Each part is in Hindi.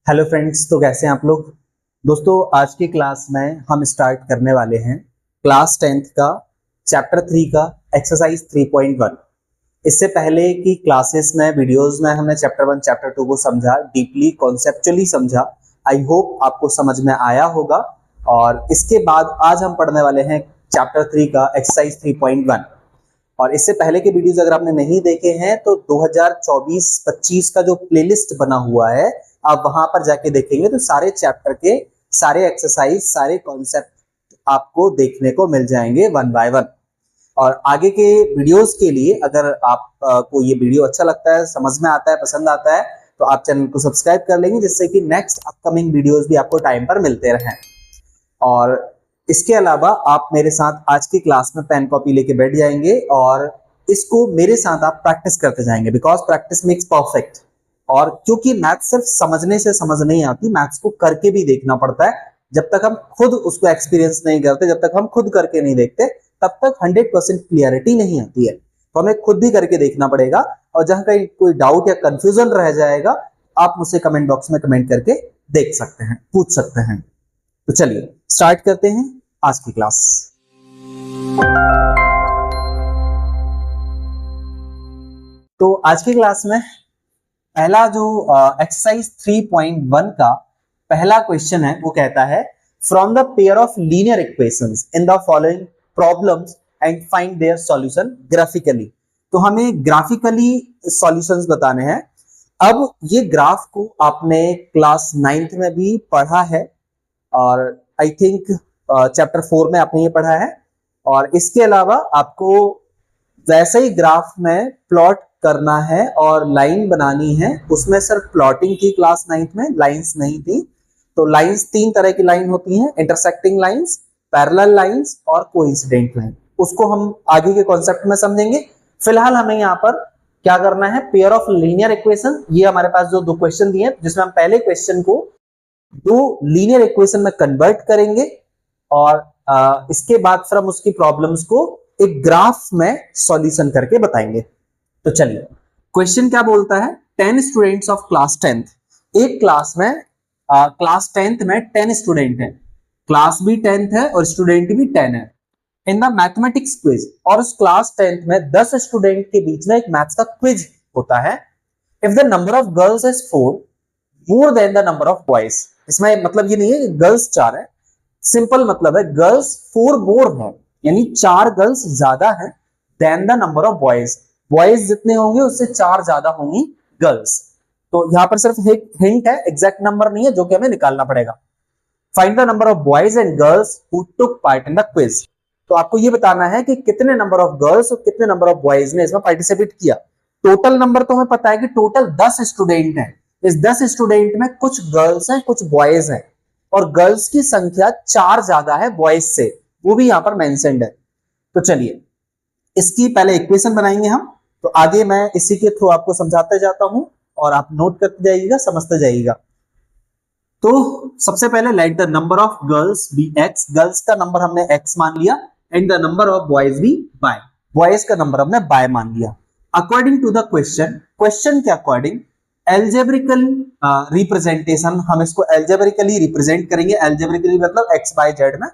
हेलो फ्रेंड्स, तो कैसे हैं आप लोग। दोस्तों, आज की क्लास में हम स्टार्ट करने वाले हैं क्लास 10th का चैप्टर 3 का एक्सरसाइज 3.1। इससे पहले की क्लासेस में वीडियोस में हमने चैप्टर 1 चैप्टर 2 को समझा, डीपली कॉन्सेप्चुअली समझा। आई होप आपको समझ में आया होगा। और इसके बाद आज हम पढ़ने वाले हैं चैप्टर 3 का एक्सरसाइज 3.1। और इससे पहले के वीडियोस अगर आपने नहीं देखे हैं तो 2024-25 का जो प्लेलिस्ट बना हुआ है आप वहां पर जाके देखेंगे तो सारे चैप्टर के सारे एक्सरसाइज सारे कॉन्सेप्ट आपको देखने को मिल जाएंगे वन बाय वन। और आगे के वीडियोस के लिए अगर आप को ये वीडियो अच्छा लगता है, समझ में आता है, पसंद आता है तो आप चैनल को सब्सक्राइब कर लेंगे, जिससे कि नेक्स्ट अपकमिंग वीडियोस भी आपको टाइम पर मिलते रहें। और इसके अलावा आप मेरे साथ आज की क्लास में पेन कॉपी लेके बैठ जाएंगे और इसको मेरे साथ आप प्रैक्टिस करते जाएंगे, बिकॉज प्रैक्टिस मेक्स परफेक्ट। और क्योंकि मैथ्स सिर्फ समझने से समझ नहीं आती, मैथ्स को करके भी देखना पड़ता है। जब तक हम खुद उसको एक्सपीरियंस नहीं करते, जब तक हम खुद करके नहीं देखते, तब तक 100% क्लियरिटी नहीं आती है। तो हमें खुद भी करके देखना पड़ेगा। और जहां कहीं कोई डाउट या कंफ्यूजन रह जाएगा, आप मुझसे कमेंट बॉक्स में कमेंट करके देख सकते हैं, पूछ सकते हैं। तो चलिए स्टार्ट करते हैं आज की क्लास। तो आज की क्लास में पहला जो एक्सरसाइज 3.1 का पहला क्वेश्चन है वो कहता है from the pair of linear equations in the following problems and find their solution graphically. तो हमें ग्राफिकली सॉल्यूशंस बताने हैं। अब ये ग्राफ को आपने क्लास 9th में भी पढ़ा है और आई थिंक चैप्टर 4 में आपने ये पढ़ा है। और इसके अलावा आपको वैसे ही ग्राफ में प्लॉट करना है और लाइन बनानी है। उसमें सिर्फ प्लॉटिंग की क्लास 9th में, लाइंस नहीं थी। तो लाइंस 3 तरह की लाइन होती हैं, इंटरसेक्टिंग लाइंस, पैरेलल लाइंस और कोइंसिडेंट लाइन। उसको हम आगे के कॉन्सेप्ट में समझेंगे। फिलहाल हमें यहाँ पर क्या करना है, पेयर ऑफ लीनियर इक्वेशन। ये हमारे पास जो दो क्वेश्चन दिए हैं, जिसमें हम पहले क्वेश्चन को दो लीनियर इक्वेशन में कन्वर्ट करेंगे और इसके बाद फिर हम उसकी प्रॉब्लम्स को एक ग्राफ में सॉल्यूशन करके बताएंगे। तो चलिए क्वेश्चन क्या बोलता है, 10 स्टूडेंट्स ऑफ क्लास 10th। एक क्लास में क्लास 10th में 10 स्टूडेंट हैं, क्लास भी 10th है और स्टूडेंट भी 10 है। इन द मैथमेटिक्स क्विज, और उस क्लास 10th में 10 स्टूडेंट के बीच में एक मैथ्स का क्विज होता है। If the number of girls is 4 more than the number of boys. इसमें मतलब ये नहीं है कि गर्ल्स 4 है, सिंपल मतलब है गर्ल्स 4 मोर है, यानी 4 गर्ल्स ज्यादा है than the number of boys. Boys जितने होंगे उससे 4 ज्यादा होंगी गर्ल्स। तो यहां पर सिर्फ एक हिंट है, एग्जैक्ट नंबर नहीं है, जो कि हमें निकालना पड़ेगा। Find the number of boys and girls who took part in the quiz. तो आपको ये बताना है कि कितने नंबर ऑफ गर्ल्स और कितने नंबर ऑफ बॉयज ने इसमें पार्टिसिपेट किया। टोटल नंबर तो हमें पता है कि टोटल 10 स्टूडेंट हैं। इस 10 स्टूडेंट में कुछ गर्ल्स हैं, कुछ बॉयज हैं, और गर्ल्स की संख्या 4 ज्यादा है बॉयज से, वो भी यहां पर मेंशन्ड है। तो चलिए इसकी पहले इक्वेशन बनाएंगे हम। तो आगे मैं इसी के थ्रू आपको समझाते जाता हूं और आप नोट करते जाइएगा, समझते जाइएगा। तो सबसे पहले let the number of girls be x। Girls का नंबर हमने x मान लिया and the number of boys be y। Boys का नंबर हमने y मान लिया। According to the question, question के अकॉर्डिंग एल्जेब्रिकल रिप्रेजेंटेशन, हम इसको एल्जेब्रिकली रिप्रेजेंट करेंगे। एल्जेब्रिकली मतलब x by z में।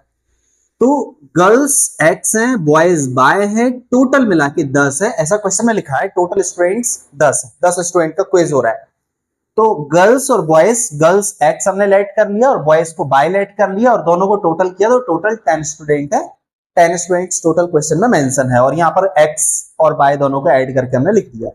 तो गर्ल्स x है, बॉयज y है, टोटल मिला के 10 है, ऐसा क्वेश्चन में लिखा है। टोटल स्टूडेंट्स 10 है, 10 स्टूडेंट का क्विज हो रहा है। तो गर्ल्स और बॉयज, गर्ल्स x हमने लेट कर लिया और बॉयज को y लेट कर लिया और दोनों को टोटल किया तो टोटल 10 स्टूडेंट है। 10 स्टूडेंट्स टोटल क्वेश्चन में मेंशन है और यहाँ पर x और y दोनों को ऐड करके हमने लिख दिया।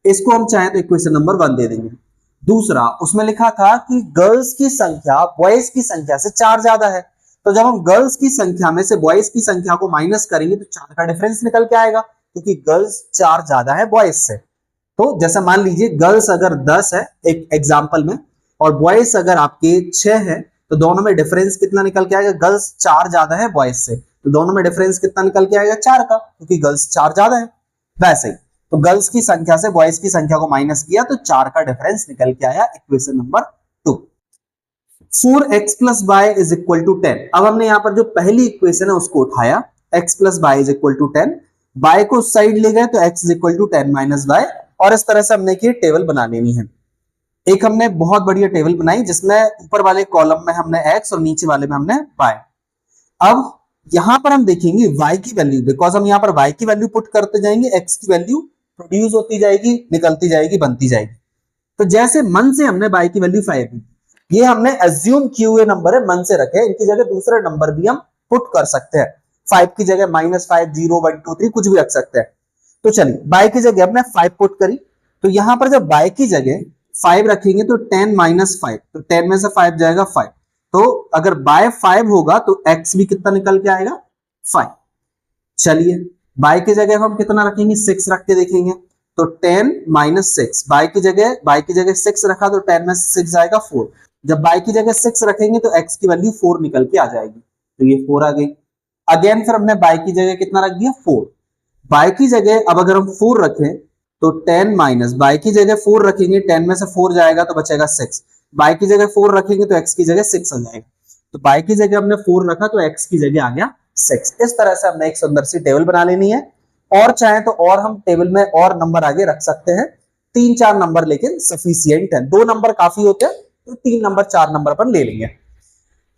इसको हम चाहें तो इक्वेशन नंबर 1 दे देंगे। दूसरा, उसमें लिखा था कि गर्ल्स की संख्या बॉयज की संख्या से 4 ज्यादा है। तो जब हम गर्ल्स की संख्या में से बॉयज की संख्या को माइनस करेंगे तो 4 का डिफरेंस निकल के आएगा, क्योंकि गर्ल्स 4 ज्यादा है बॉयज से। तो जैसे मान लीजिए गर्ल्स अगर 10 है एक एग्जाम्पल में और बॉयज अगर आपके 6 है, तो दोनों में डिफरेंस कितना निकल के आएगा, गर्ल्स 4 ज्यादा है बॉयज से, तो दोनों में डिफरेंस कितना निकल के आएगा, 4 का, क्योंकि गर्ल्स 4 ज्यादा है। वैसे ही तो गर्ल्स की संख्या से बॉयज की संख्या को माइनस किया तो 4 का डिफरेंस निकल के आया, equation number 2। 4x plus y is equal to 10। अब हमने यहां पर जो पहली इक्वेशन है उसको उठाया, x plus y is equal to 10, y को साइड ले गए तो x is equal to 10 minus y, और इस तरह से हमने की टेबल बना लेनी है। एक हमने बहुत बढ़िया टेबल बनाई जिसमें ऊपर वाले कॉलम में हमने x और नीचे वाले में हमने y। अब यहां पर हम देखेंगे y की वैल्यू, बिकॉज हम यहां पर y की वैल्यू पुट करते जाएंगे, x की वैल्यू प्रोड्यूस होती जाएगी, निकलती जाएगी, बनती जाएगी। तो जैसे मन से हमने y की वैल्यू 5 दी, ये हमने एज्यूम किए हुए नंबर है, मन से रखे, इनकी जगह दूसरे नंबर भी हम पुट कर सकते हैं। 5 की जगह -5, 0, 1, 2, 3 कुछ भी रख सकते हैं। तो चलिए y की जगह हमने 5 पुट करी, तो यहां पर जब y की जगह 5 रखेंगे तो 10 - 5, तो 10 में से 5 जाएगा 5। तो अगर बाय 5 होगा तो x भी कितना निकल के आएगा 5। चलिए y की जगह हम कितना रखेंगे 6 रख के देखेंगे, तो 10 - 6, y की जगह 6 रखा तो 10 में से 6 जाएगा 4। जब y की जगह 6 रखेंगे तो x की वैल्यू 4 निकल के आ जाएगी, तो ये 4 आ गई। अगेन फिर हमने y की जगह कितना रख दिया 4। y की जगह अब अगर हम 4 रखें तो 10 माइनस, y की जगह 4 रखेंगे, 10 में से 4 जाएगा तो बचेगा 6। y की जगह 4 रखेंगे तो x की जगह 6 आ जाएगा, तो y की जगह हमने 4 रखा तो x की जगह आ गया 6। इस तरह से हमने एक सुंदर सी टेबल बना लेनी है, और चाहे तो और हम टेबल में और नंबर आगे रख सकते हैं, 3-4 नंबर लेकिन सफिशियंट है, 2 नंबर काफी होते हैं, तो 3 नंबर 4 नंबर पर ले लेंगे।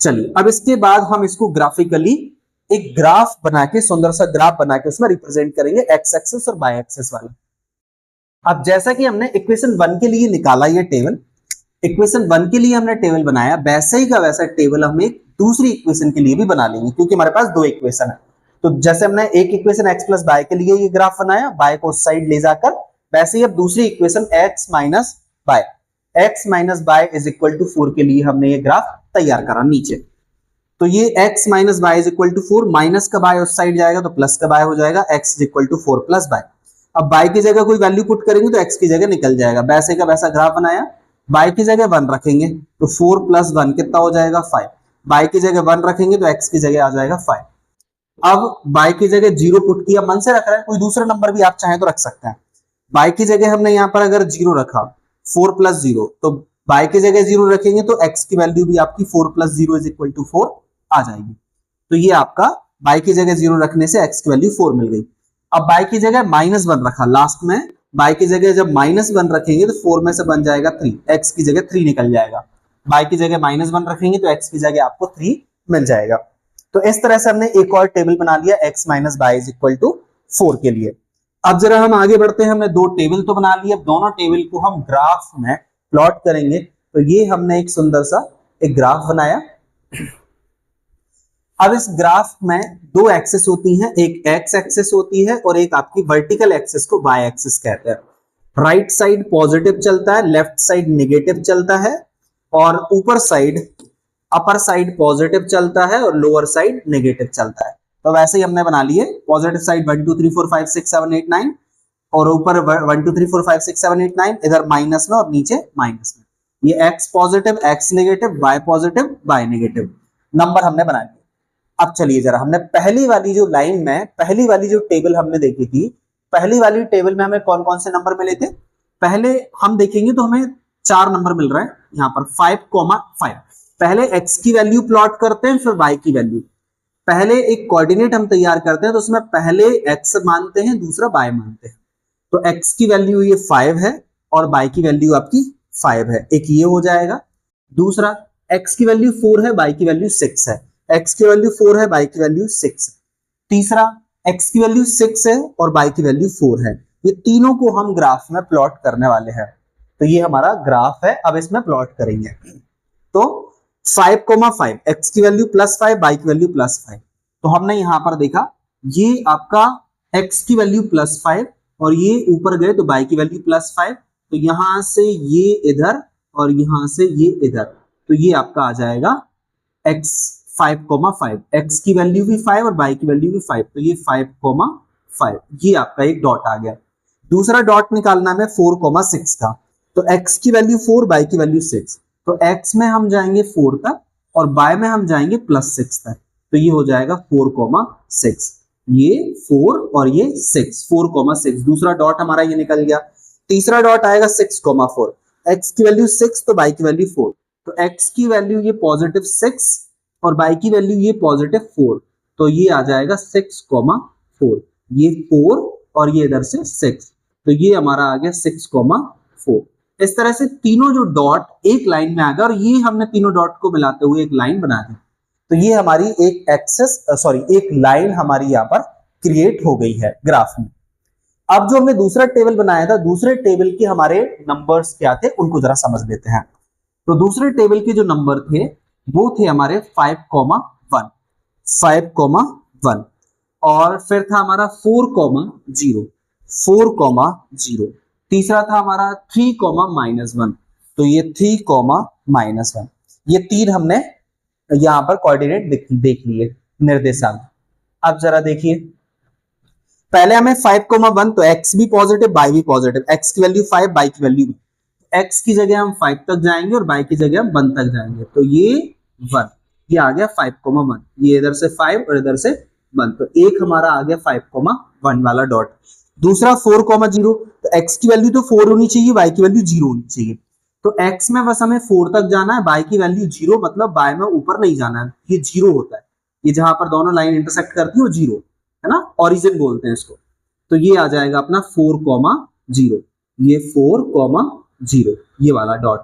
चलिए अब इसके बाद हम इसको ग्राफिकली एक ग्राफ बना के, सुंदर सा ग्राफ बना के उसमें रिप्रेजेंट करेंगे एक्स एक्सिस और वाई एक्सिस वाला। अब जैसा कि हमने इक्वेशन 1 के लिए निकाला ये टेबल, इक्वेशन 1 के लिए हमने टेबल बनाया, वैसे ही का वैसा टेबल हम एक दूसरी इक्वेशन के लिए भी बना लेंगे, क्योंकि हमारे पास 2 इक्वेशन है। तो जैसे हमने एक इक्वेशन x प्लस वाई के लिए ये ग्राफ बनाया, y को उस साइड ले जाकर, वैसे ही अब दूसरी equation x minus y is equal to 4 के लिए हमने ये ग्राफ तैयार करा नीचे। तो ये x minus y is equal to 4, minus का y उस साइड जाएगा तो प्लस का y हो जाएगा, x is equal to 4 plus y। अब y की जगह कोई वैल्यू पुट करेंगे तो x की जगह निकल जाएगा, वैसे का वैसा ग्राफ बनाया। y की जगह 1 रखेंगे तो 4 प्लस 1 कितना हो जाएगा 5। y की जगह 1 रखेंगे तो x की जगह आ जाएगा 5। अब y की जगह 0 पुट किया, मन से रख रहे हैं, कोई दूसरा नंबर भी आप चाहें तो रख सकते हैं। y की जगह हमने यहाँ पर अगर 0 रखा, 4 प्लस 0, तो y की जगह 0 रखेंगे तो x की वैल्यू भी आपकी 4 प्लस 0 इज इक्वल टू 4 आ जाएगी। तो ये आपका y की जगह 0 रखने से x की वैल्यू 4 मिल गई। अब y की जगह -1 रखा लास्ट में, y की जगह जब -1 रखेंगे तो 4 में से बन जाएगा 3, x की जगह 3 निकल जाएगा। y की जगह -1 रखेंगे तो x की जगह आपको 3 मिल जाएगा। तो इस तरह से हमने एक और टेबल बना लिया x minus y is equal to 4 के लिए। अब जरा हम आगे बढ़ते हैं, हमने 2 टेबल तो बना लिए, अब दोनों टेबल को हम ग्राफ में प्लॉट करेंगे। तो ये हमने एक सुंदर सा एक ग्राफ बनाया। अब इस ग्राफ में 2 एक्सिस होती हैं, एक एक्स एक्सिस होती है और एक आपकी वर्टिकल एक्सिस को वाई एक्सिस कहते हैं। राइट साइड पॉजिटिव चलता है, लेफ्ट साइड नेगेटिव चलता है, और ऊपर साइड अपर साइड पॉजिटिव चलता है और लोअर साइड नेगेटिव चलता है। तो वैसे ही हमने बना लिए, पॉजिटिव साइड 1 2 3 4 5 6 7 8 9 और ऊपर 1 2 3 4 5 6 7 8 9, इधर माइनस में और नीचे माइनस में। ये x positive x negative, y positive y negative number हमने बना दिए। अब चलिए जरा, हमने पहली वाली जो लाइन में पहली वाली जो टेबल हमने देखी थी, पहली वाली टेबल में हमें कौन कौन से नंबर मिले थे, पहले हम देखेंगे तो हमें 4 नंबर मिल रहे हैं यहाँ पर 5,5। पहले x की वैल्यू प्लॉट करते हैं, फिर y की वैल्यू। पहले एक कोऑर्डिनेट हम तैयार करते हैं तो उसमें पहले x मानते हैं, दूसरा y मानते हैं। तो x की वैल्यू ये 5 है और y की वैल्यू आपकी 5 है, एक ये हो जाएगा। दूसरा x की वैल्यू 4 है, y की वैल्यू 6 है, x की वैल्यू 4 है, y की वैल्यू 6 है। तीसरा x की वैल्यू 6 है और y की वैल्यू 4 है। ये तीनों को हम ग्राफ में प्लॉट करने वाले हैं। तो ये हमारा ग्राफ है, अब इसमें प्लॉट करेंगे। तो 5,5 x की वैल्यू +5 y की वैल्यू +5। तो हमने यहां पर देखा ये आपका x की वैल्यू +5 और ये ऊपर गए तो y की वैल्यू +5, तो यहां से ये इधर और यहां से ये इधर, तो ये आपका आ जाएगा x 5,5, x की वैल्यू भी 5 और y की वैल्यू भी 5, तो ये 5,5, ये आपका एक डॉट आ गया। दूसरा डॉट निकालना है 4,6 का, तो x की वैल्यू 4 y की वैल्यू 6, तो x में हम जाएंगे 4 तक और y में हम जाएंगे +6 तक, तो ये हो जाएगा 4,6, ये 4 और ये 6, 4,6। दूसरा डॉट हमारा ये निकल गया। तीसरा डॉट आएगा 6,4, x की वैल्यू 6 तो y की वैल्यू 4, तो x की वैल्यू ये +6 और y की वैल्यू ये +4, तो ये आ जाएगा 6,4, ये 4 और ये इधर से 6, तो ये हमारा आ गया 6,4। इस तरह से तीनों जो डॉट एक लाइन में आ गया और ये हमने तीनों डॉट को मिलाते हुए एक लाइन बना दी। तो ये हमारी एक एक लाइन हमारी यहाँ पर क्रिएट हो गई है ग्राफ में। अब जो हमने दूसरा टेबल बनाया था, दूसरे टेबल के हमारे नंबर्स क्या थे उनको जरा समझ लेते हैं। तो दूसरे टेबल के जो नंबर थे वो थे हमारे 5,1 5,1 और फिर था हमारा 4,0 4,0। तीसरा था हमारा 3,-1। तो ये 3,-1 ये तीन हमने यहां पर कोऑर्डिनेट देख लिए, निर्देशांक। अब जरा देखिए, पहले हमें 5,1 तो x भी पॉजिटिव y भी पॉजिटिव, x की वैल्यू 5 y की वैल्यू 1। x की जगह हम 5 तक जाएंगे और y की जगह हम 1 तक जाएंगे। तो ये 1, ये आ गया 5,1, ये इधर से 5 और इधर से 1। तो एक हमारा आ गया 5,1 वाला डॉट। दूसरा 4,0 तो x की वैल्यू तो 4 होनी चाहिए, y की वैल्यू 0 होनी चाहिए। तो x में बस हमें 4 तक जाना है, y की वैल्यू 0 मतलब y में ऊपर नहीं जाना है, ये 0 होता है। ये जहां पर दोनों लाइन इंटरसेक्ट करती है वो 0 है ना, ओरिजिन बोलते हैं इसको। तो ये आ जाएगा अपना 4,0, ये 4,0 ये वाला डॉट।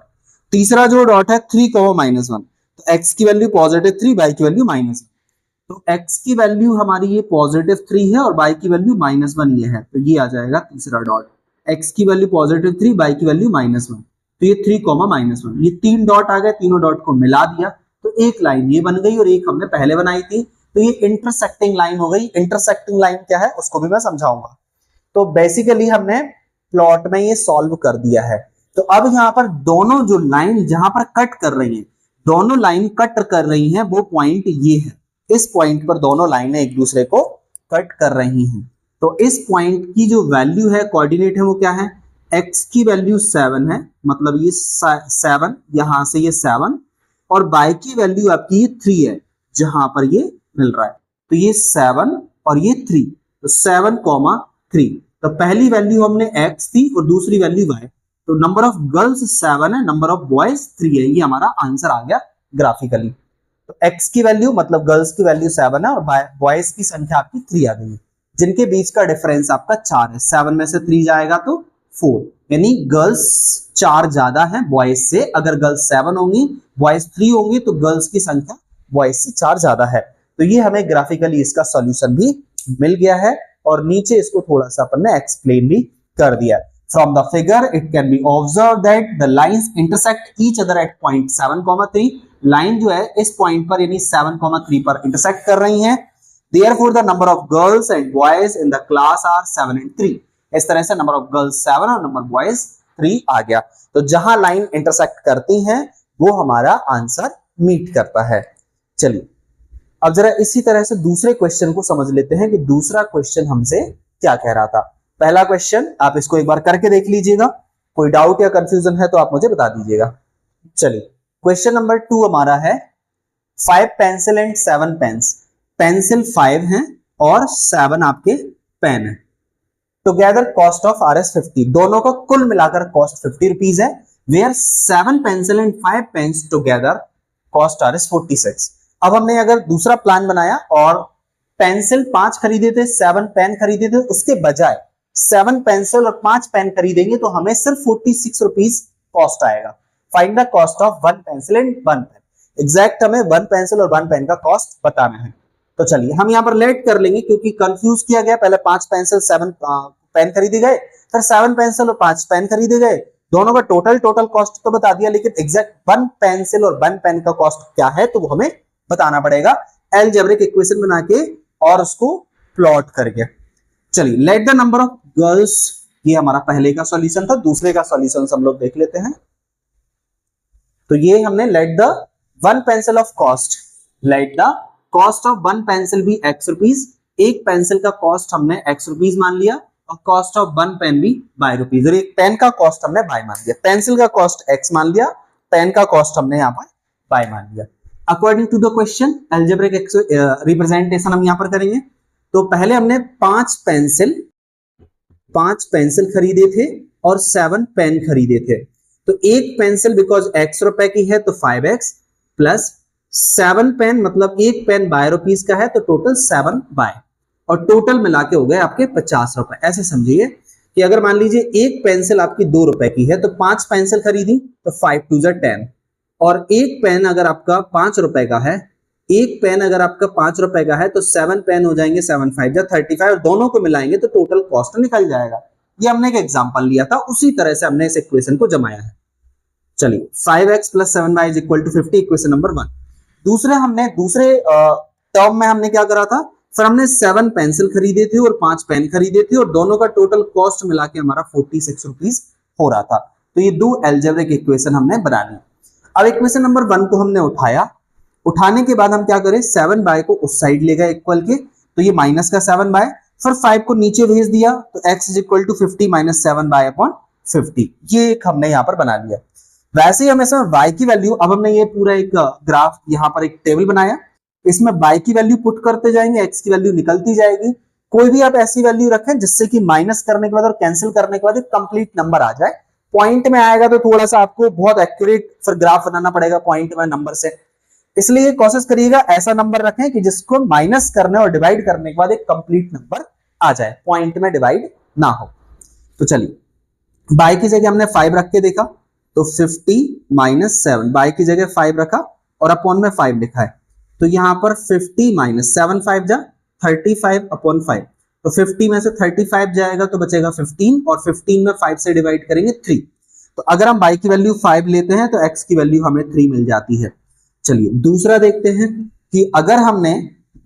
तीसरा जो डॉट है 3,-1 तो x की वैल्यू पॉजिटिव 3, y की वैल्यू -1। तो x की वैल्यू हमारी ये पॉजिटिव 3 है और y की वैल्यू -1 ये है। तो ये आ जाएगा तीसरा डॉट, x की वैल्यू पॉजिटिव 3, y की वैल्यू -1। तो ये 3,-1 ये तीन डॉट आ गए, तीनों डॉट को मिला दिया तो एक लाइन ये बन गई और एक हमने पहले बनाई थी। तो ये इंटरसेक्टिंग लाइन हो गई। इंटरसेक्टिंग लाइन क्या है उसको भी मैं समझाऊंगा। तो बेसिकली हमने प्लॉट में ये सॉल्व कर दिया है। तो अब यहाँ पर दोनों जो लाइन जहां पर कट कर रही हैं, दोनों लाइन कट कर रही हैं वो पॉइंट ये है। इस पॉइंट पर दोनों लाइनें एक दूसरे को कट कर रही हैं। तो इस पॉइंट की जो वैल्यू है, कोऑर्डिनेट है, वो क्या है, x की वैल्यू 7 है, मतलब ये 7, यहां से ये 7 और y की वैल्यू आपकी ये 3 है जहां पर ये मिल रहा है। तो ये 7 और ये 3, तो 7,3। तो पहली वैल्यू हमने x थी और दूसरी वैल्यू y। तो नंबर ऑफ गर्ल्स 7 है, नंबर ऑफ बॉयज 3 है। ये हमारा आंसर आ गया ग्राफिकली। तो x की वैल्यू मतलब गर्ल्स की वैल्यू 7 है और बॉयज की संख्या आपकी 3 आ गई, जिनके बीच का डिफरेंस आपका 4 है। 7 में से 3 जाएगा तो 4, यानी गर्ल्स 4 ज्यादा है बॉयज से। अगर गर्ल्स 7 होंगी, बॉयज 3 होंगे तो गर्ल्स की संख्या बॉयज से 4 ज्यादा है। तो ये हमें ग्राफिकली इसका सॉल्यूशन भी मिल गया है और नीचे इसको थोड़ा सा अपन ने एक्सप्लेन भी कर दिया। From the figure, it can be observed that the lines intersect each other at point 7,3. Line जो है इस पॉइंट पर यानी 7,3 पर इंटरसेक्ट कर रही हैं। Therefore, the number of girls and boys in the class are 7 and 3. इस तरह से नंबर ऑफ गर्ल्स 7 और नंबर बॉयज 3 आ गया। तो जहां लाइन इंटरसेक्ट करती हैं वो हमारा आंसर मीट करता है। चलिए अब जरा इसी तरह से दूसरे क्वेश्चन को समझ लेते हैं कि दूसरा क्वेश्चन हमसे क्या कह रहा था। पहला क्वेश्चन आप इसको एक बार करके देख लीजिएगा, कोई डाउट या कंफ्यूजन है तो आप मुझे बता दीजिएगा। चलिए क्वेश्चन नंबर 2 हमारा है 5 पेंसिल एंड 7 पेन्स। पेंसिल 5 हैं और 7 आपके पेन है। टुगेदर कॉस्ट ऑफ RS 50, दोनों का कुल मिलाकर कॉस्ट 50 रुपीज है। Where 7 pencil and 5 pens together cost RS 46। अब हमने अगर दूसरा प्लान बनाया और पेंसिल 5 खरीदे थे, 7 पेन खरीदे थे, उसके बजाय 7 पेंसिल और 5 पेन खरीदेंगे तो हमें सिर्फ 46 रुपीज कॉस्ट आएगा। Find the cost of 1 pencil and 1 pen. Exact हमें 1 पेंसिल और 1 पेन का कॉस्ट बताना है। तो चलिए हम यहां पर लेट कर लेंगे क्योंकि कंफ्यूज किया गया। पहले 5 पेंसिल 7 पेन खरीदे गए, फिर 7 पेंसिल और 5 पेन खरीदे गए, दोनों का टोटल कॉस्ट तो बता दिया, लेकिन एग्जैक्ट 1 पेंसिल और 1 पेन का कॉस्ट क्या है तो वो हमें बताना पड़ेगा अलजेब्रिक इक्वेशन बना के और उसको प्लॉट करके। चलिए late the number of girls, ये हमारा पहले का सॉल्यूशन था। दूसरे का सॉल्यूशन हम लोग देख लेते हैं। तो ये हमने let the 1 pencil of cost, let the cost of 1 pencil भी x रुपीज, एक पेंसिल का कॉस्ट हमने x रुपीज मान लिया और कॉस्ट ऑफ 1 पेन भी y रुपीज, और एक पेन का कॉस्ट हमने y मान लिया। पेंसिल का कॉस्ट x मान लिया, पेन का कॉस्ट हमने यहाँ पर y मान लिया। According to the question algebraic representation हम यहां पर करेंगे। तो पहले हमने 5 पेंसिल खरीदे थे और 7 पेन खरीदे थे। तो एक पेंसिल बिकॉज x रुपए की है तो 5x प्लस 7 पेन मतलब एक पेन y रुपीज का है तो टोटल 7y, और टोटल मिला के हो गए आपके 50 रुपए, ऐसे समझिए। कि अगर मान लीजिए एक पेंसिल आपकी 2 रुपए की है तो 5 पेंसिल खरीदी तो 5 2 जा 10, और एक पेन अगर आपका 5 रुपए का है, एक पेन अगर आपका 5 रुपए का है तो 7 पेन हो जाएंगे, 7 5 जा 35, और दोनों को मिलाएंगे तो टोटल कॉस्ट निकल जाएगा। ये हमने एक एग्जांपल लिया था, उसी तरह से हमने इस इक्वेशन को जमाया है। चलिए 5x + 7y = 50, इक्वेशन नंबर 1। दूसरे टर्म में हमने क्या करा था, फिर हमने 7 पेंसिल खरीदे थे और 5 पेन खरीदे थे और दोनों का टोटल कॉस्ट मिला के हमारा 46 रुपीज हो रहा था। तो ये दो अलजेब्रिक इक्वेशन हमने बना ली। अब इक्वेशन नंबर 1 को हमने उठाने के बाद हम क्या करें, 7y को उस साइड ले गए इक्वल के, तो ये माइनस का 7y, फिर 5 को नीचे भेज दिया तो x = 50 - 7y/50, ये एक हमने यहां पर बना लिया। वैसे ही हमें y की वैल्यू, अब हमने ये पूरा एक ग्राफ यहां पर एक टेबल बनाया, इसमें y की वैल्यू पुट करते जाएंगे, x की वैल्यू निकलती जाएगी। कोई भी आप ऐसी वैल्यू रखें जिससे कि माइनस करने के बाद और कैंसिल करने के बाद एक कंप्लीट नंबर आ जाए। पॉइंट में आएगा तो थोड़ा सा आपको बहुत एक्यूरेट फिर ग्राफ बनाना पड़ेगा पॉइंट में नंबर से, इसलिए कोशिश करिएगा ऐसा नंबर रखें कि जिसको माइनस करने और डिवाइड करने के बाद एक कंप्लीट नंबर आ जाए, पॉइंट में डिवाइड ना हो। तो चलिए y की जगह हमने 5 रख के देखा, तो 50 - 7, y की जगह 5 रखा और अपॉन में 5 लिखा है, तो यहां पर 50 - 7 5 जा 35/5, तो 50 में से 35 जाएगा तो बचेगा 15, और 15 में 5 से डिवाइड करेंगे 3। तो अगर हम y की वैल्यू 5 लेते हैं तो x की वैल्यू हमें 3 मिल जाती है। चलिए दूसरा देखते हैं कि अगर हमने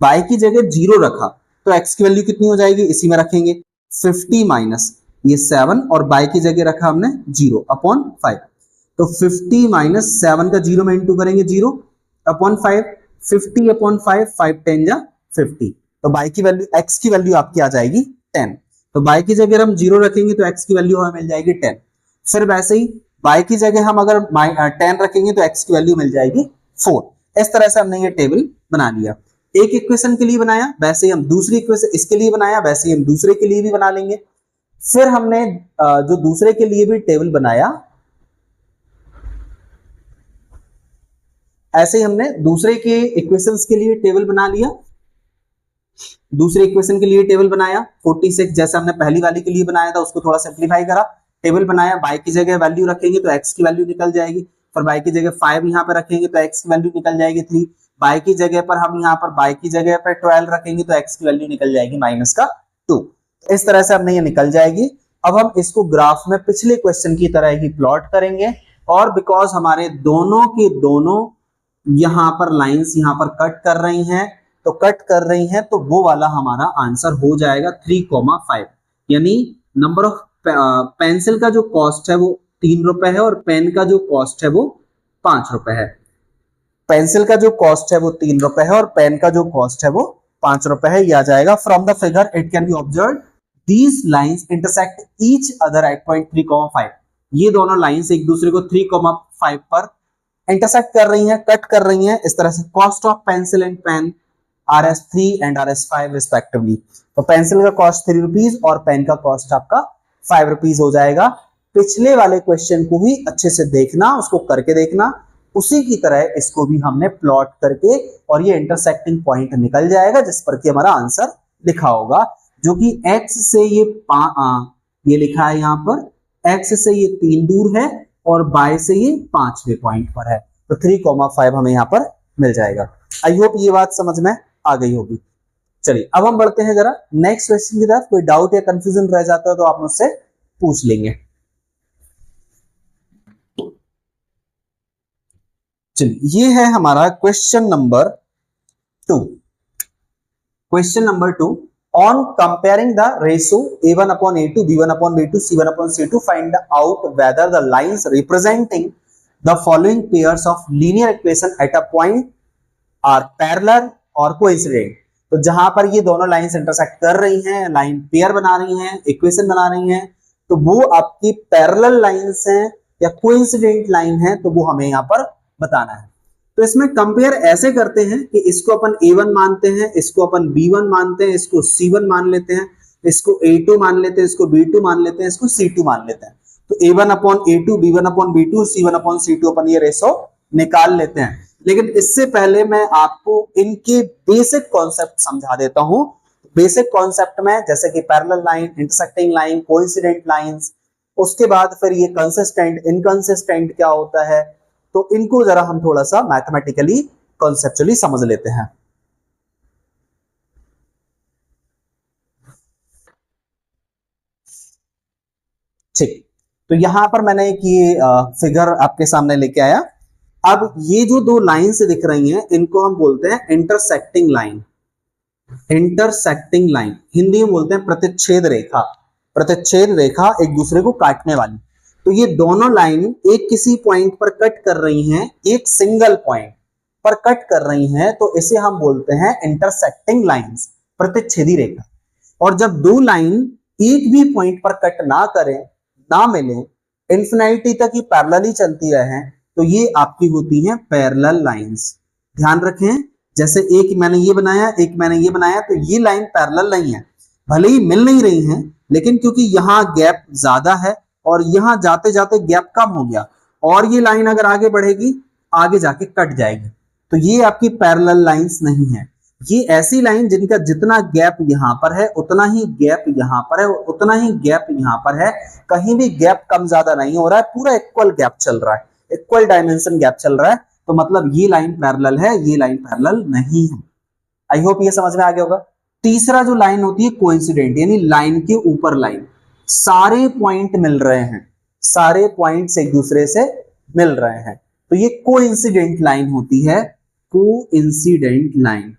y की जगह 0 रखा तो x की वैल्यू कितनी हो जाएगी, इसी में रखेंगे 50 - ये 7 और y की जगह रखा हमने 0/5, तो 50 - 7 का 0 में इंटू करेंगे 0/5, 50/5, 5 10 जा 50, तो y की वैल्यू, x की वैल्यू आपकी आ जाएगी 10। तो y की जगह हम 0 रखेंगे तो x की वैल्यू हमें मिल जाएगी 10। फिर वैसे ही y की जगह हम अगर 10 रखेंगे तो x की वैल्यू मिल जाएगी 4। इस तरह से हमने ये टेबल बना लिया। एक इक्वेशन के लिए बनाया, वैसे ही हम दूसरी इक्वेशन इसके लिए बनाया, वैसे ही हम दूसरे के लिए भी बना लेंगे। फिर हमने जो दूसरे के लिए भी टेबल बनाया, ऐसे ही हमने दूसरे के इक्वेशंस के लिए टेबल बना लिया। दूसरे इक्वेशन के लिए टेबल बनाया 46, जैसे हमने पहली वाली के लिए बनाया था उसको थोड़ा सिंप्लीफाई करा, टेबल बनाया, y की जगह वैल्यू रखेंगे तो x की वैल्यू निकल जाएगी, फिर y की जगह 5 यहाँ पे रखेंगे तो x की वैल्यू निकल जाएगी 3, y की जगह पर हम यहाँ पर y की जगह पर 12 रखेंगे तो x की वैल्यू निकल जाएगी -2। इस तरह से हमने ये निकल जाएगी। अब हम इसको ग्राफ में पिछले क्वेश्चन की तरह ही प्लॉट करेंगे, और बिकॉज हमारे दोनों के दोनों यहाँ पर लाइंस यहाँ पर कट कर रही हैं, तो वो वाला हमारा आंसर हो जाएगा 3,5, यानी नंबर ऑफ पेंसिल का जो कॉस्ट है वो 3 रुपए है और पेन का जो कॉस्ट है वो 5 रुपए है। पेंसिल का जो कॉस्ट है वो 3 रुपए है और पेन का जो कॉस्ट है वो 5 रुपए है। यह आ जाएगा from the figure it can be observed these lines intersect each other at point 3,5। ये दोनों लाइंस एक दूसरे को 3,5 पर इंटरसेक्ट कर रही हैं, कट कर रही हैं। इस तरह से cost of pencil and pen RS3 and RS5 respectively. तो पेंसिल का कॉस्ट 3 रुपीज और पेन का कॉस्ट आपका 5 रुपीज हो जाएगा। पिछले वाले क्वेश्चन को भी अच्छे से देखना, उसको करके देखना, उसी की तरह इसको भी हमने प्लॉट करके और ये इंटरसेक्टिंग पॉइंट निकल जाएगा जिस पर कि हमारा आंसर लिखा होगा, जो कि x से ये लिखा है यहाँ पर, x से ये 3 दूर है और y से ये 5वें पॉइंट पर है, तो 3,5 हमें यहाँ पर मिल जाएगा। आई होप ये बात समझ में आ गई होगी। चलिए अब हम बढ़ते हैं जरा नेक्स्ट क्वेश्चन की तरफ। कोई डाउट या कंफ्यूजन रह जाता है तो आप मुझसे पूछ लेंगे। चलिए ये है हमारा question number 2। Question number 2, on comparing the ratio a1/a2, b1/b2, c1/c2, find out whether the lines representing the following pairs of linear equation at a point are parallel or coincident। तो जहां पर ये दोनों लाइंस इंटरसेक्ट कर रही हैं, लाइन पेयर बना रही हैं, इक्वेशन बना रही हैं, तो वो आपकी पैरेलल लाइंस हैं या कोइंसिडेंट लाइन है, तो वो हमें यहाँ पर बताना है। तो इसमें कंपेयर ऐसे करते हैं कि इसको अपन A1 मानते हैं, इसको अपन B1 मानते हैं, इसको C1 मान लेते हैं, इसको A2 मान लेते हैं, इसको B2 मान लेते हैं, इसको C2 मान लेते हैं। तो A1/A2, B1/B2, C1/C2 अपन ये रेशो निकाल लेते हैं। लेकिन इससे पहले मैं आपको इनके बेसिक कॉन्सेप्ट समझा देता हूं। बेसिक कॉन्सेप्ट में, जैसे कि parallel line, intersecting line, coincident lines, उसके बाद फिर ये कंसिस्टेंट, इनकंसिस्टेंट क्या होता है, तो इनको जरा हम थोड़ा सा मैथमेटिकली कॉन्सेप्चुअली समझ लेते हैं। ठीक, तो यहां पर मैंने एक ये फिगर आपके सामने लेके आया। अब ये जो दो लाइंस दिख रही हैं इनको हम बोलते हैं intersecting line. Intersecting line Hindi में बोलते हैं प्रतिच्छेद रेखा। प्रतिच्छेद रेखा एक दूसरे को काटने वाली। तो ये दोनों लाइन एक किसी पॉइंट पर कट कर रही हैं, एक सिंगल पॉइंट पर कट कर रही हैं, तो इसे हम बोलते हैं इंटरसेक्टिंग लाइंस, प्रतिच्छेदी रेखा। और जब दो लाइन एक भी पॉइंट पर कट ना करें, ना मिले, इंफिनिटी तक ही पैरेलली चलती रहे, तो ये आपकी होती हैं पैरेलल लाइंस। ध्यान रखें, जैसे एक मैंने ये बनाया, एक मैंने ये बनाया, तो ये लाइन पैरेलल नहीं है, भले ही मिल नहीं रही हैं, लेकिन क्योंकि यहां गैप ज्यादा है और यहां जाते जाते गैप कम हो गया, और ये लाइन अगर आगे बढ़ेगी आगे जाके कट जाएगी, तो ये आपकी पैरेलल लाइंस नहीं है। ये ऐसी लाइन जिनका जितना गैप यहां पर है उतना ही गैप यहां पर है, उतना ही गैप यहां पर है, कहीं भी गैप कम ज्यादा नहीं हो रहा है, पूरा इक्वल गैप चल रहा है, इक्वल डायमेंशन गैप चल रहा है, तो मतलब ये लाइन पैरेलल है, ये लाइन पैरेलल नहीं है। आई होप ये समझ में आ गया होगा। तीसरा जो लाइन होती है कोइंसिडेंट, यानी लाइन के ऊपर लाइन, सारे पॉइंट मिल रहे हैं, सारे पॉइंट्स एक दूसरे से मिल रहे हैं, तो ये कोइंसिडेंट लाइन होती है, कोइंसिडेंट लाइन।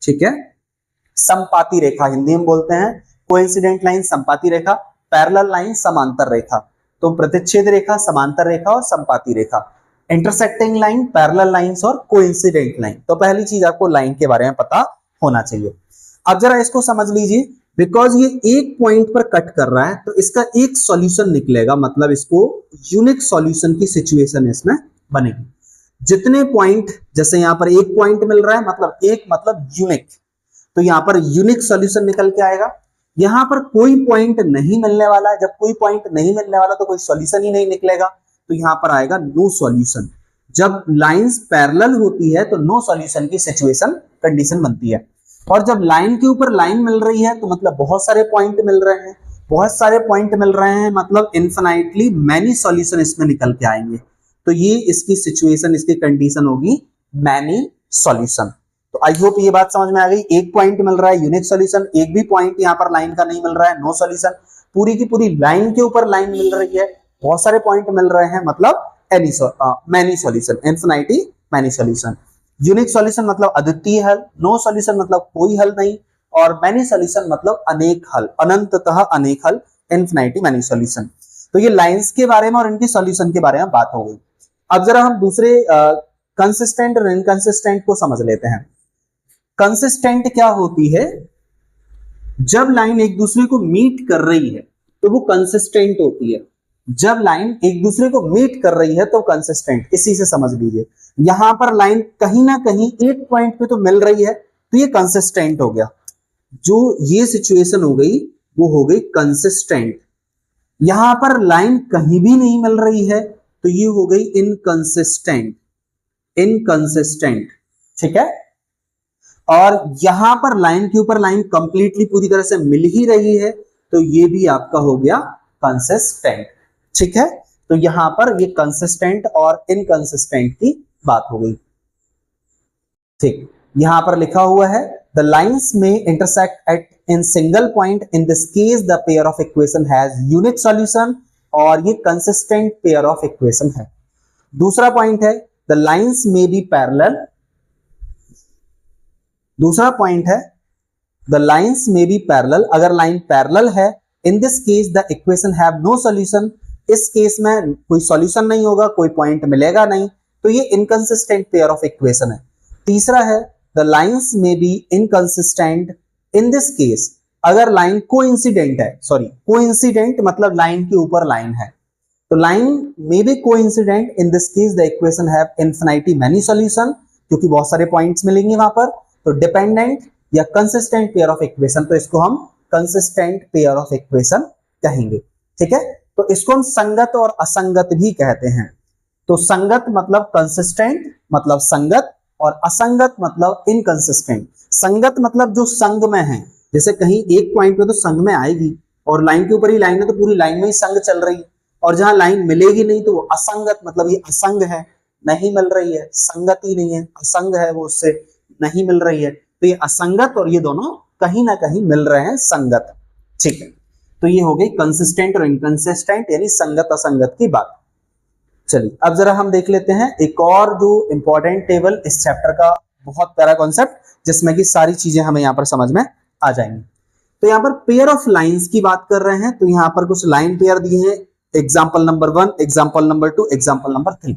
ठीक है, समपाती रेखा हिंदी में बोलते हैं, कोइंसिडेंट लाइन समपाती रेखा, पैरेलल लाइन समांतर रेखा। तो प्रतिच्छेद रेखा, समांतर रेखा और समपाती रेखा, इंटरसेक्टिंग लाइन, पैरेलल लाइंस और कोइंसिडेंट लाइन। तो पहली चीज आपको लाइन के बारे में पता होना चाहिए। अब जरा इसको समझ लीजिए, बिकॉज ये एक पॉइंट पर कट कर रहा है, तो इसका एक सॉल्यूशन निकलेगा, मतलब इसको यूनिक सॉल्यूशन की सिचुएशन इसमें बनेगी। जितने पॉइंट, जैसे यहां पर एक पॉइंट मिल रहा है, मतलब एक मतलब यूनिक, तो यहां पर यूनिक सॉल्यूशन निकल के आएगा। यहां पर कोई पॉइंट नहीं मिलने वाला है, जब कोई पॉइंट नहीं मिलने वाला तो कोई सॉल्यूशन ही नहीं निकलेगा, तो यहां पर आएगा नो सॉल्यूशन। जब लाइंस पैरेलल होती है तो नो सॉल्यूशन की सिचुएशन कंडीशन बनती है। और जब लाइन के ऊपर लाइन मिल रही है तो मतलब बहुत सारे पॉइंट मिल रहे हैं, बहुत सारे पॉइंट मिल रहे हैं, मतलब इनफिनाइटली मैनी सॉल्यूशन इसमें निकल के आएंगे, तो ये इसकी सिचुएशन, इसकी कंडीशन होगी मैनी सॉल्यूशन। तो आई होप ये बात समझ में आ गई। एक पॉइंट मिल रहा है यूनिक सॉल्यूशन, एक भी पॉइंट यहां पर लाइन का नहीं मिल रहा है, नो सॉल्यूशन। पूरी की पूरी लाइन के ऊपर लाइन मिल रही है, बहुत सारे पॉइंट मिल रहे हैं, मतलब many solution, infinity many solution. Unique solution मतलब अद्वितीय हल, नो सॉल्यूशन मतलब कोई हल नहीं, और मैनी सॉल्यूशन मतलब अनेक हल, अनंततः अनेक हल, इनफिनिटी मैनी सॉल्यूशन। तो ये लाइंस के बारे में और इनके सॉल्यूशन के बारे में बात हो गई। अब जरा हम दूसरे कंसिस्टेंट और इनकंसिस्टेंट को समझ लेते हैं। कंसिस्टेंट क्या होती है? जब लाइन एक दूसरे को मीट कर रही है तो वो कंसिस्टेंट होती है। जब लाइन एक दूसरे को मीट कर रही है तो कंसिस्टेंट, इसी से समझ लीजिए। यहां पर लाइन कहीं ना कहीं एक पॉइंट पे तो मिल रही है, तो ये कंसिस्टेंट हो गया। जो ये सिचुएशन हो गई वो हो गई कंसिस्टेंट। यहां पर लाइन कहीं भी नहीं मिल रही है तो ये हो गई इनकंसिस्टेंट, इनकंसिस्टेंट। ठीक है, और यहां पर लाइन के ऊपर लाइन कंप्लीटली पूरी तरह से मिल ही रही है तो ये भी आपका हो गया कंसिस्टेंट। ठीक है, तो यहां पर ये कंसिस्टेंट और इनकंसिस्टेंट की बात हो गई। ठीक, यहां पर लिखा हुआ है द लाइंस में intersect at in single point, in this case the pair of equation has unique solution, और ये कंसिस्टेंट पेयर ऑफ इक्वेशन है। दूसरा पॉइंट है the lines may be parallel, दूसरा पॉइंट है the lines may be parallel, अगर लाइन पैरेलल है, in this case the equation have no solution, इस केस में कोई सॉल्यूशन नहीं होगा, कोई पॉइंट मिलेगा नहीं, तो ये इनकंसिस्टेंट पेयर ऑफ इक्वेशन है। तीसरा है the lines may be inconsistent, in this case अगर लाइन कोइंसिडेंट है, सॉरी कोइंसिडेंट मतलब लाइन के ऊपर लाइन है, तो line may be coincident, in this case the equation have infinity many solution, क्योंकि बहुत सारे पॉइंट्स मिलेंगे वहां पर। तो डिपेंडेंट या कंसिस्टेंट पेयर ऑफ इक्वेशन, तो इसको हम कंसिस्टेंट पेयर ऑफ इक्वेशन कहेंगे। ठीक है, तो इसको हम संगत और असंगत भी कहते हैं। तो संगत मतलब कंसिस्टेंट मतलब संगत, और असंगत मतलब इनकंसिस्टेंट। संगत मतलब जो संग में है, जैसे कहीं एक पॉइंट पे तो संग में आएगी, और लाइन के ऊपर ही लाइन है तो पूरी लाइन में ही संग चल रही है, और जहां लाइन मिलेगी नहीं तो वो असंगत, मतलब ये असंग है, नहीं मिल रही है, संगत ही नहीं है, असंग है, वो उससे नहीं मिल रही है, तो ये असंगत और ये दोनों कहीं ना कहीं मिल रहे हैं संगत। ठीक है, तो ये हो गई कंसिस्टेंट और इनकंसिस्टेंट यानी संगत असंगत की बात। चलिए अब जरा हम देख लेते हैं एक और जो इंपॉर्टेंट टेबल इस चैप्टर का, बहुत प्यारा कॉन्सेप्ट जिसमें कि सारी चीजें हमें यहाँ पर समझ में आ जाएंगी। तो यहाँ पर पेयर ऑफ लाइंस की बात कर रहे हैं, तो यहाँ पर कुछ लाइन पेयर दिए हैं, example number 1, example number 2, example number 3।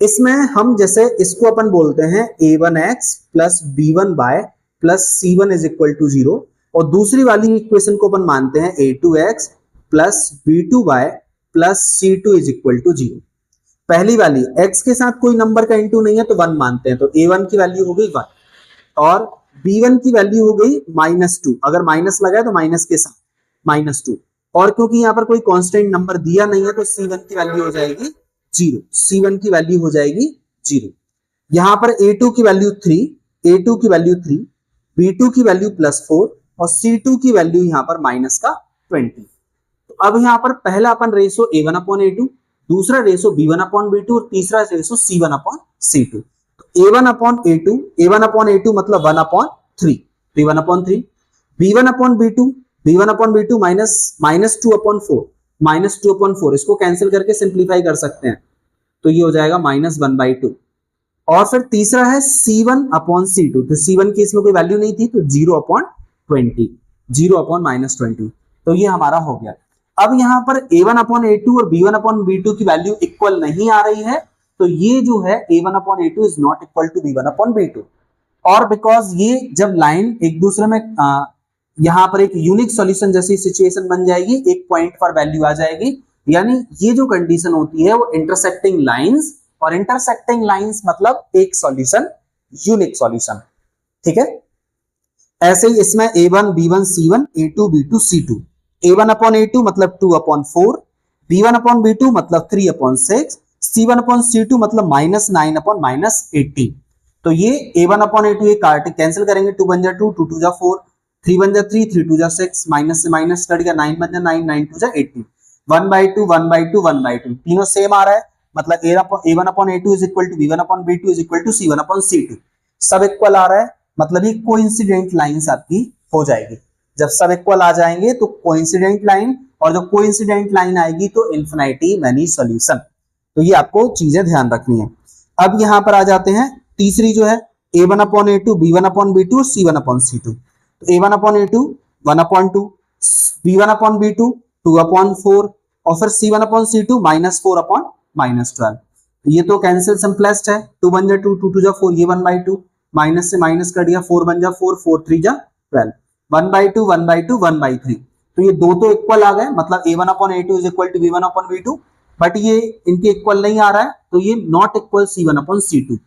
इसमें हम जैसे इसको अपन बोलते हैं a1x plus b1y plus c1 is equal to 0, और दूसरी वाली इक्वेशन को अपन मानते हैं a2x plus b2y plus c2 is equal to 0। पहली वाली x के साथ कोई नंबर का इंटू नहीं है तो 1 मानते हैं, तो a1 की वैल्यू हो गई 1 और b1 की वैल्यू हो गई -2, अगर माइनस लगा है तो माइनस के साथ -2, और क्योंकि यहाँ पर कोई कांस्टेंट नंबर दिया नहीं है तो c1 की वैल्यू हो जाएगी 0, C1 की वैल्यू हो जाएगी 0। यहां पर A2 की वैल्यू 3, A2 की वैल्यू 3, B2 की वैल्यू +4 और C2 की वैल्यू यहां पर -20। तो अब यहां पर पहला अपन रेशो A1/A2, दूसरा रेशो B1/B2 और तीसरा रेशो C1/C2। तो A1/A2 मतलब 1/3, 1/3, B1/B2 -2/4, इसको कैंसिल करके सिंप्लीफाई कर सकते हैं, तो ये हो जाएगा -1/2। और फिर तीसरा है C1/C2, तो C1 की इसमें कोई वैल्यू नहीं थी तो 0/20, 0/-20, तो ये हमारा हो गया। अब यहां पर A1/A2 और B1/B2 की वैल्यू इक्वल नहीं आ रही है, तो ये जो है A1/A2 is not equal to B1/B2, और बिकॉज ये जब लाइन एक दूसरे में यहां पर एक यूनिक सॉल्यूशन जैसी सिचुएशन बन जाएगी, एक पॉइंट पर वैल्यू आ जाएगी, यानी ये जो कंडीशन होती है वो इंटरसेक्टिंग लाइंस, और इंटरसेक्टिंग लाइंस मतलब एक सॉल्यूशन, यूनिक सॉल्यूशन। ठीक है, ऐसे ही इसमें A1 B1 C1, A2 B2 C2, A1/A2 मतलब 2/4, B1/B2 मतलब 3/6, C1/C2 मतलब -9/-18। तो ये A1/A2 ये कैंसिल करेंगे, 2 बन जा 2, 2 2 जा 4, 3 बन जा 3, 3 2 जा 6, माइनस से माइनस कट गया, 9 बन जा 9, 9 2 जा 18, 1/2 1/2 1/2, तीनों सेम आ रहा है, मतलब A1/A2 is equal to B1/B2 is equal to C1/C2, सब इक्वल आ रहा है, मतलब ये कोइंसिडेंट लाइंस आपकी हो जाएगी। जब सब इक्वल आ जाएंगे तो कोइंसिडेंट लाइन, और जब कोइंसिडेंट लाइन आएगी तो इन्फिनिटी मैनी सॉल्यूशन। तो ये आपको चीजें ध्यान रखनी है। अब यहां पर आ जाते हैं तीसरी जो है A1/A2, B1/B2 और C1/C2। तो A1/A2 1/2, B1/B2 2/4 और फिर C1/C2 -4/-12। ये तो कैंसिल सिंपलेस्ट है, 2 बन जा 2, 2 2 जा 4, ये 1/2, माइनस से माइनस कट गया, 4 बन जा 4, 4 3 जा 12, 1/2 1/2 1/3। तो ये दो तो इक्वल आ गए, मतलब A1/A2 is equal to B1/B2, but ये इनके इक्वल नहीं आ रहा है, तो ये नॉट इक्वल C1/C2।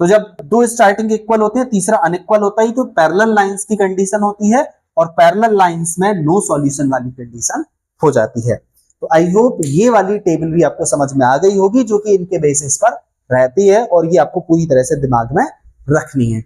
तो जब दो स्टार्टिंग इक्वल होते हैं, तीसरा अनइक्वल होता ही तो पैरेलल लाइंस की कंडीशन होती है, और पैरेलल लाइंस में नो सॉल्यूशन वाली कंडीशन हो जाती है। तो आई होप ये वाली टेबल भी आपको समझ में आ गई होगी, जो कि इनके बेसिस पर रहती है, और ये आपको पूरी तरह से दिमाग में रखनी है।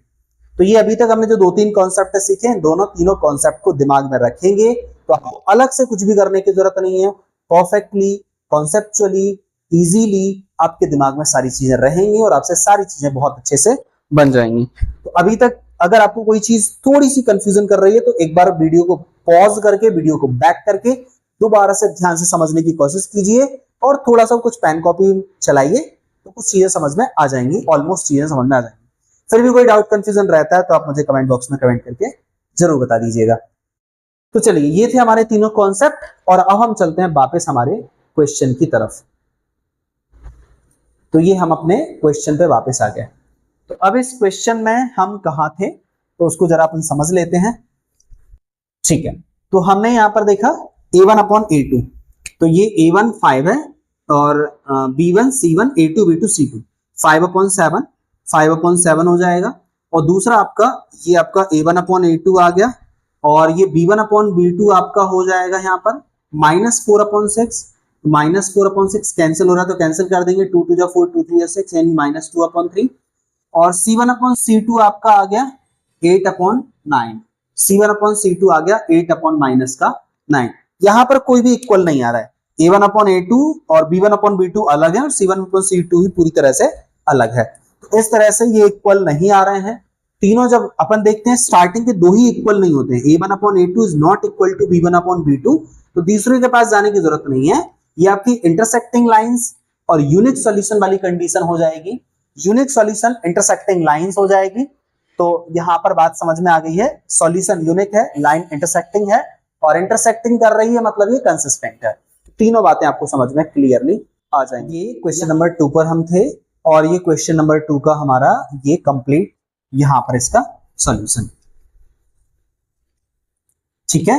तो ये अभी तक हमने जो 2-3 कॉन्सेप्ट सीखे हैं, दोनों तीनों कॉन्सेप्ट को दिमाग में रखेंगे तो आपको अलग से कुछ भी करने की जरूरत नहीं है, परफेक्टली कॉन्सेप्चुअली इजीली आपके दिमाग में सारी चीजें रहेंगी और आपसे सारी चीजें बहुत अच्छे से बन जाएंगी। तो अभी तक अगर आपको कोई चीज थोड़ी सी कंफ्यूजन कर रही है तो एक बार वीडियो को पॉज करके, वीडियो को बैक करके दोबारा से ध्यान से समझने की कोशिश कीजिए, और थोड़ा सा कुछ पेन कॉपी चलाइए तो कुछ चीजें समझ में आ जाएंगी, ऑलमोस्ट चीजें समझ में आ जाएंगी। फिर भी कोई डाउट कंफ्यूजन रहता है तो आप मुझे कमेंट बॉक्स में कमेंट करके जरूर बता दीजिएगा। तो चलिए, ये थे हमारे तीनों कॉन्सेप्ट, और अब हम चलते हैं वापस हमारे क्वेश्चन की तरफ। तो ये हम अपने क्वेश्चन पे वापस आ गए। तो अब इस क्वेश्चन में हम कहां थे तो उसको जरा अपन समझ लेते हैं। ठीक है, तो हमने यहां पर देखा A1/A2, तो ये A1 5 है और B1 C1 A2 B2 C2 5/7, 5/7 हो जाएगा, और दूसरा आपका ये आपका A1/A2 आ गया, और ये B1/B2 आपका हो जाएगा यहाँ पर -4/6, -4/6 कैंसिल हो रहा है तो कैंसिल कर देंगे, 2 2 जा 4, 2 3 जा 6 यानी -2/3, और C1/C2 आपका आ गया 8/9, C1 अपॉन C2 आ गया 8 अपॉन माइनस का 9। यहां पर कोई भी इक्वल नहीं आ रहा है, A1 अपॉन A2 और B1 अपॉन B2 अलग है और C1 अपॉन C2 ही पूरी तरह से अलग है। तो इस तरह से ये इक्वल नहीं आ रहे हैं तीनों। जब अपन देखते हैं स्टार्टिंग के दो ही इक्वल नहीं होते हैं, A1 upon A2 is not equal to B1 upon B2, तो दूसरे के पास जाने की जरूरत नहीं है। ये आपकी इंटरसेक्टिंग लाइंस और यूनिक सॉल्यूशन वाली कंडीशन हो जाएगी। यूनिक सॉल्यूशन इंटरसेक्टिंग लाइंस हो जाएगी। तो यहां पर बात समझ में आ गई है, सॉल्यूशन यूनिक है, लाइन इंटरसेक्टिंग है और इंटरसेक्टिंग कर रही है मतलब ये कंसिस्टेंट है। तीनों बातें आपको समझ में क्लियरली आ जाएंगी। क्वेश्चन नंबर 2 पर हम थे और ये क्वेश्चन नंबर 2 का हमारा ये कंप्लीट यहां पर इसका सॉल्यूशन। ठीक है,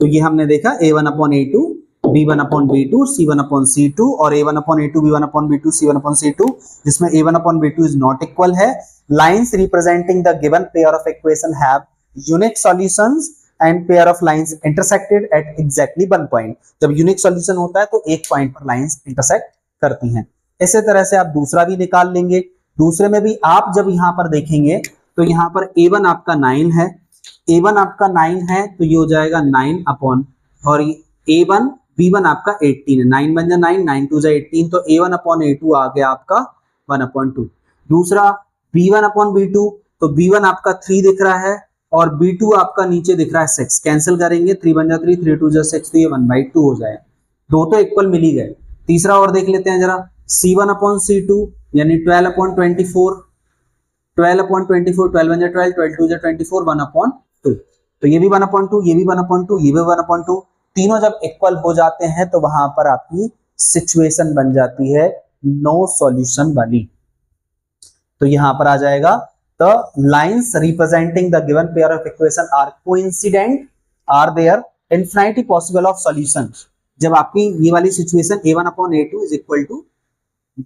तो ये हमने देखा A1 upon A2, B1 upon B2, C1 upon C2 और A1 upon A2, B1 upon B2, C1 upon C2, जिसमें A1 upon B2 is not equal है। Lines representing the given pair of equation have unique solutions and pair of lines intersected at exactly one point. जब यूनिक सॉल्यूशन होता है तो एक पॉइंट पर लाइंस इंटरसेक्ट करती हैं। इसी तरह से आप दूसरा भी निकाल लेंगे। दूसरे में भी आप जब यहां पर देखेंगे तो यहां पर A1 आपका 9 है, A1 आपका 9 है तो ये हो जाएगा 9 अपॉन और A1 B1 आपका 18 है, 9 बन जा 9, 9 2 जा 18, तो A1 अपॉन A2 आ गया आपका 1 अपॉन 2। दूसरा B1 अपॉन B2, तो B1 आपका 3 दिख रहा है और B2 आपका नीचे दिख रहा है 6, कैंसिल करेंगे 3 बन जा 3, 3 2 जा 6, तो ये 1/2 हो जाए। दो तो इक्वल मिल ही गए। तीसरा और देख लेते हैं जरा, C1 अपॉन C2 यानी 12 अपॉन 24, 12 अपॉन 24, 12 बन जा 12, 12 2 जा 24, 1 अपॉन 2, तो ये भी 1 अपॉन 2, ये भी 1 अपॉन 2, ये भी 1 अपॉन 2। तीनों जब इक्वल हो जाते हैं तो वहां पर आपकी सिचुएशन बन जाती है नो सॉल्यूशन वाली। तो यहां पर आ जाएगा the lines representing the given pair of equation are coincident, are there infinity possible of solution. जब आपकी ये वाली situation A1 upon A2 is equal to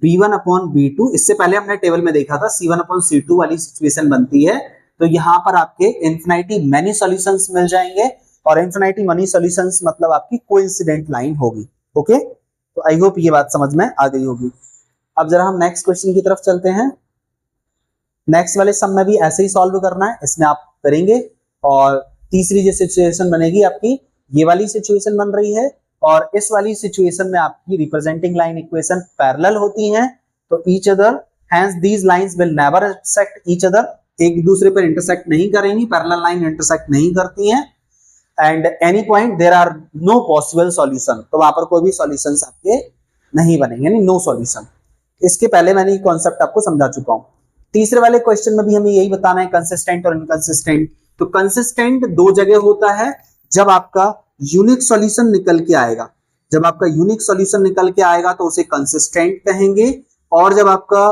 B1 upon B2, इससे पहले हमने टेबल में देखा था C1 अपॉन C2 वाली सिचुएशन बनती है, तो यहां पर आपके इनफिनिटी मैनी सॉल्यूशंस मिल जाएंगे और इनफिनिटी मनी सॉल्यूशंस मतलब आपकी कोइंसिडेंट लाइन होगी। ओके, तो आई होप ये बात समझ में आ गई होगी। अब जरा हम नेक्स्ट क्वेश्चन की तरफ चलते हैं। नेक्स्ट वाले सम में भी ऐसे ही सॉल्व करना है, इसमें आप करेंगे और तीसरी जो सिचुएशन बनेगी आपकी ये वाली सिचुएशन बन रही है और इस वाली सिचुएशन में आपकी रिप्रेजेंटिंग लाइन इक्वेशन पैरेलल होती हैं, तो each other hence these lines will never intersect each other, एक दूसरे पर इंटरसेक्ट नहीं करेंगी, पैरेलल लाइन इंटरसेक्ट नहीं करती हैं। And any point there are no possible solution, तो वहां पर कोई भी सॉल्यूशंस आपके नहीं बनेंगे, यानी नो सॉल्यूशन। इसके पहले मैंने ये कॉन्सेप्ट आपको समझा चुका हूं। तीसरे वाले क्वेश्चन में भी हमें यही बताना है, कंसिस्टेंट और इनकंसिस्टेंट। तो कंसिस्टेंट दो जगह होता है, जब आपका यूनिक सॉल्यूशन निकल के आएगा, जब आपका यूनिक सॉल्यूशन निकल के आएगा तो उसे कंसिस्टेंट कहेंगे, और जब आपका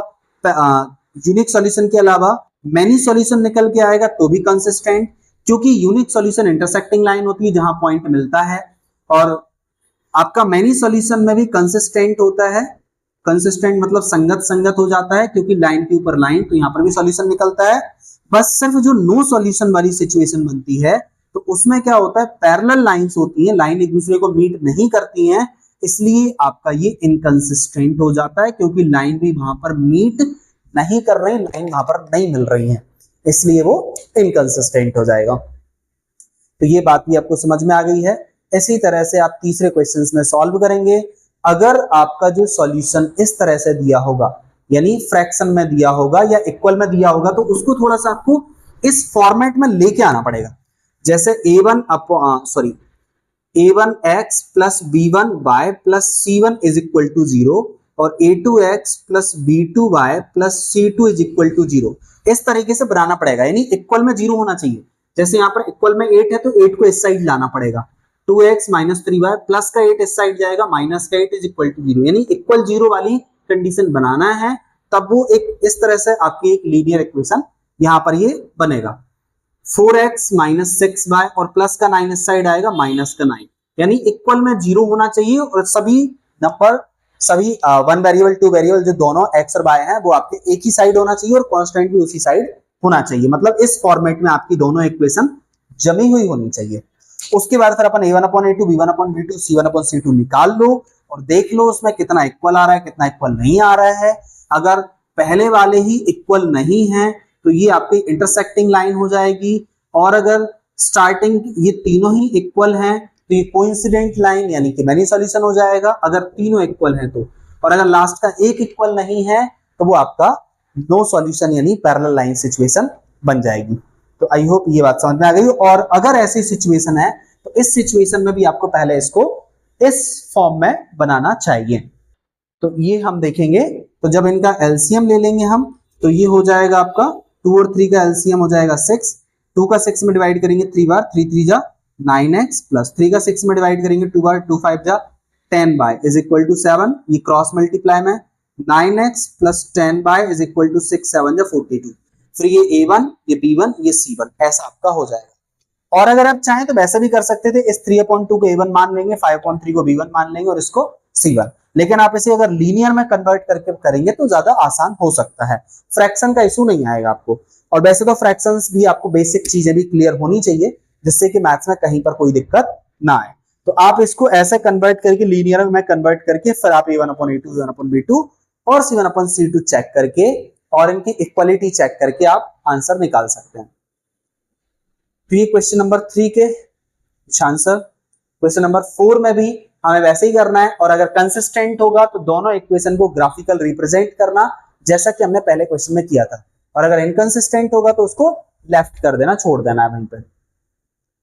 यूनिक सॉल्यूशन के अलावा मैनी सॉल्यूशन निकल के आएगा तो भी कंसिस्टेंट, क्योंकि यूनिक सॉल्यूशन इंटरसेक्टिंग लाइन होती है जहां पॉइंट मिलता है, और आपका मैनी सॉल्यूशन में भी कंसिस्टेंट होता है। कंसिस्टेंट मतलब संगत संगत हो जाता है, क्योंकि लाइन के ऊपर लाइन, तो यहां पर भी सॉल्यूशन निकलता है। बस सिर्फ जो नो सॉल्यूशन वाली सिचुएशन बनती है तो उसमें क्या होता है, पैरेलल लाइंस होती हैं, लाइन एक दूसरे को मीट नहीं करती हैं, इसलिए आपका ये इनकंसिस्टेंट हो जाता है, क्योंकि लाइन भी वहां पर मीट नहीं कर रही, लाइन वहां पर नहीं मिल रही है, इसलिए वो इनकंसिस्टेंट हो जाएगा। तो ये बात भी आपको समझ में आ गई है। इसी तरह से आप तीसरे क्वेश्चंस में सॉल्व करेंगे। अगर आपका जो सॉल्यूशन इस तरह से दिया होगा, यानी फ्रैक्शन में दिया होगा या इक्वल में दिया होगा, तो उसको थोड़ा सा आपको इस फॉर्मेट में लेके आना पड़ेगा। जैसे a1x plus b1y plus c1 is equal to 0 और a2x plus b2y plus c2 is equal to 0, इस तरीके से बनाना पड़ेगा, यानी इक्वल में 0 होना चाहिए। जैसे यहाँ पर इक्वल में 8 है तो 8 को इस साइड लाना पड़ेगा, 2x माइनस 3y प्लस का 8 इस साइड जाएगा, माइनस का 8 इज इक्वल टू 0, यानी इक्वल 0 वाली कंडीशन बनाना है, तब वो एक इस तरह से आपकी एक लीनियर इक्वेशन यहाँ पर ये बनेगा। 4x माइनस 6y और प्लस का 9 इस साइड आएगा, माइनस का 9, यानी इक्वल में 0 होना चाहिए और सभी नंबर, सभी वन वेरिएबल टू वेरिएबल जो दोनों x और y हैं वो आपके एक ही साइड होना चाहिए और कांस्टेंट भी उसी साइड होना चाहिए। मतलब इस फॉर्मेट में आपकी दोनों इक्वेशन जमी हुई होनी चाहिए। उसके बाद फिर अपन A1 upon A2, B1 upon B2, C1 upon C2 निकाल लो और देख लो उसमें कितना इक्वल आ रहा है, कितना इक्वल नहीं आ रहा है। अगर पहले वाले ही इक्वल नहीं है तो ये आपकी इंटरसेक्टिंग लाइन हो जाएगी, और अगर स्टार्टिंग ये तीनों ही इक्वल हैं तो ये कोइंसिडेंट लाइन यानी कि मैनी सॉल्यूशन हो जाएगा अगर तीनों इक्वल हैं तो, और अगर लास्ट का एक इक्वल नहीं है तो वो आपका नो सॉल्यूशन यानी पैरेलल लाइन सिचुएशन बन जाएगी। तो आई होप ये बात समझ में आ गई। और अगर ऐसी सिचुएशन है तो इस सिचुएशन में भी आपको पहले इसको इस फॉर्म में बनाना चाहिए। तो ये हम देखेंगे। तो जब इनका एलसीएम ले लेंगे हम तो ये हो जाएगा आपका 2 और 3 का एलसीएम हो जाएगा 6, 2 का 6 में डिवाइड करेंगे 3 बार, 3 3 जा 9x प्लस 3 का 6 में डिवाइड करेंगे 2 बार, 2 5 जा 10 बाय इज इक्वल टू 7, ये क्रॉस मल्टीप्लाई में 9x plus 10 by is equal to 6 7 जा 42, फिर ये a1 ये b1 ये c1 ऐसा आपका हो जाएगा। और अगर आप चाहें तो वैसे भी कर सकते थे, इस 3/2 को a1 मान लेंगे, 5/3 को b1 मान लेंगे और इसको c1, लेकिन आप इसे अगर लीनियर में कन्वर्ट करके करेंगे तो ज्यादा आसान हो सकता है, फ्रैक्शन का इशू नहीं आएगा आपको। और वैसे तो फ्रैक्शंस भी आपको बेसिक चीजें भी क्लियर होनी चाहिए जिससे कि मैथ्स में कहीं पर कोई दिक्कत ना आए। तो आप इसको ऐसे कन्वर्ट करके लीनियर में कन्वर्ट करके फिर आप a1/a2 a1/b2 और c1/c2 चेक करके और इनकी इक्वलिटी चेक करके आप आंसर निकाल सकते हैं। तो ये क्वेश्चन नंबर 3 के आंसर। क्वेश्चन नंबर 4 में भी हमें वैसे ही करना है, और अगर कंसिस्टेंट होगा तो दोनों इक्वेशन को ग्राफिकल रिप्रेजेंट करना जैसा कि हमने पहले क्वेश्चन में किया था, और अगर इनकंसिस्टेंट होगा तो उसको लेफ्ट कर देना, छोड़ देना है वहीं पर,